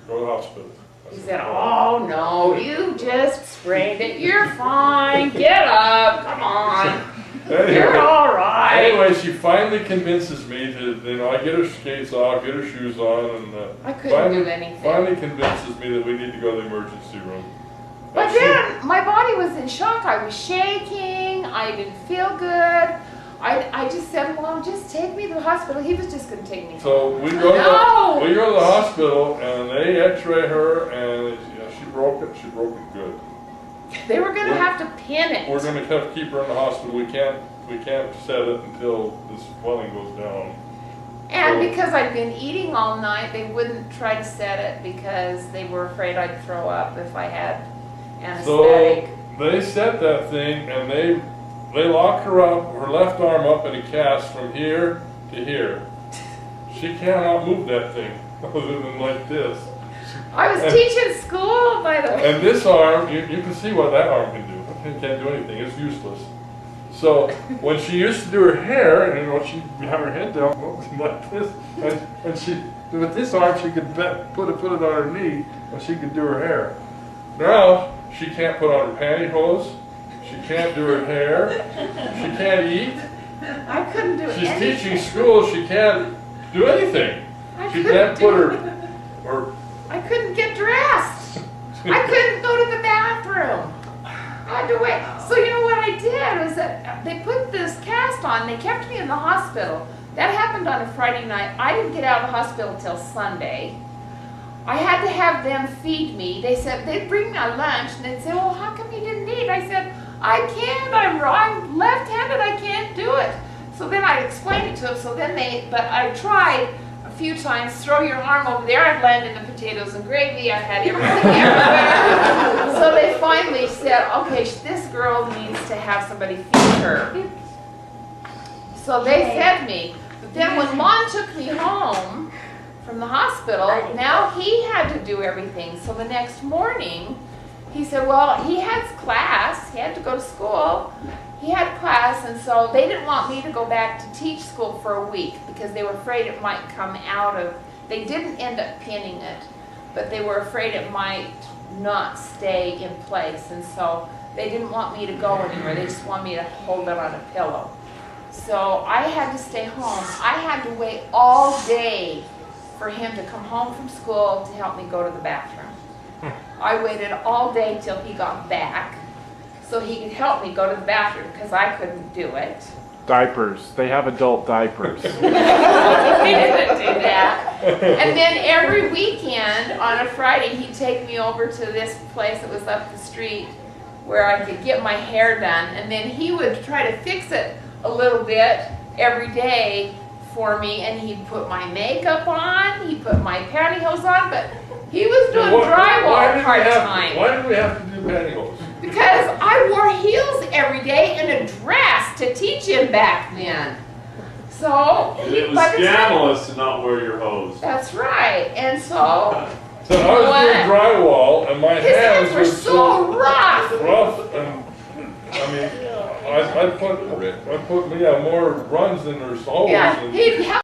go to the hospital.
He said, oh no, you just sprained it. You're fine. Get up. Come on.
Anyway,
you're all right.
Anyway, she finally convinces me to, I get her skates off, get her shoes on, and
I couldn't do anything.
Finally convinces me that we need to go to the emergency room.
But then my body was in shock. I was shaking. I didn't feel good. I just said, well, just take me to the hospital. He was just going to take me.
So we go to the hospital, and they x-ray her, and she broke it. She broke it good.
They were going to have to pin it.
We're going to have to keep her in the hospital. We can't set it until this swelling goes down.
And because I'd been eating all night, they wouldn't try to set it because they were afraid I'd throw up if I had anesthetic.
So they set that thing, and they lock her up, her left arm up in a cast from here to here. She cannot move that thing other than like this.
I was teaching school, by the way.
And this arm, you can see what that arm can do. It can't do anything. It's useless. So when she used to do her hair, and she'd have her head down like this, and with this arm she could put it on her knee, and she could do her hair. Now she can't put on her pantyhose. She can't do her hair. She can't eat.
I couldn't do
She's
anything.
teaching school. She can't do anything.
I
She
couldn't
can't
do-
put her
I couldn't get dressed. I couldn't go to the bathroom. I had to wait. So you know what I did was that they put this cast on. They kept me in the hospital. That happened on a Friday night. I didn't get out of the hospital till Sunday. I had to have them feed me. They said they'd bring me a lunch and they'd say, "Well, how come you didn't eat?" I said, "I can't. I'm left-handed. I can't do it." So then I explained it to them. So then but I tried a few times. Throw your arm over there. I'd land in the potatoes and gravy. I had everything everywhere. So they finally said, "Okay, this girl needs to have somebody feed her." So they fed me. But then when Lon took me home from the hospital, now he had to do everything. So the next morning, he said, well, he has class. He had to go to school. He had class, and so they didn't want me to go back to teach school for a week because they were afraid it might come out of, they didn't end up pinning it, but they were afraid it might not stay in place. And so they didn't want me to go anywhere. They just wanted me to hold it on a pillow. So I had to stay home. I had to wait all day for him to come home from school to help me go to the bathroom. I waited all day till he got back so he could help me go to the bathroom because I couldn't do it.
Diapers. They have adult diapers.
He didn't do that. And then every weekend on a Friday he'd take me over to this place that was up the street where I could get my hair done, and then he would try to fix it a little bit every day for me, and he'd put my makeup on, he'd put my pantyhose on, but he was doing drywall part-time.
Why did we have to do pantyhose?
Because I wore heels every day and a dress to teach him back then. So,
It was
by the time-
scandalous to not wear your hose.
That's right, and so,
So I was doing drywall, and my
his hands
hands
were so rough.
rough, and I mean, I put more runs in their soles.
Yeah,
and-
he'd help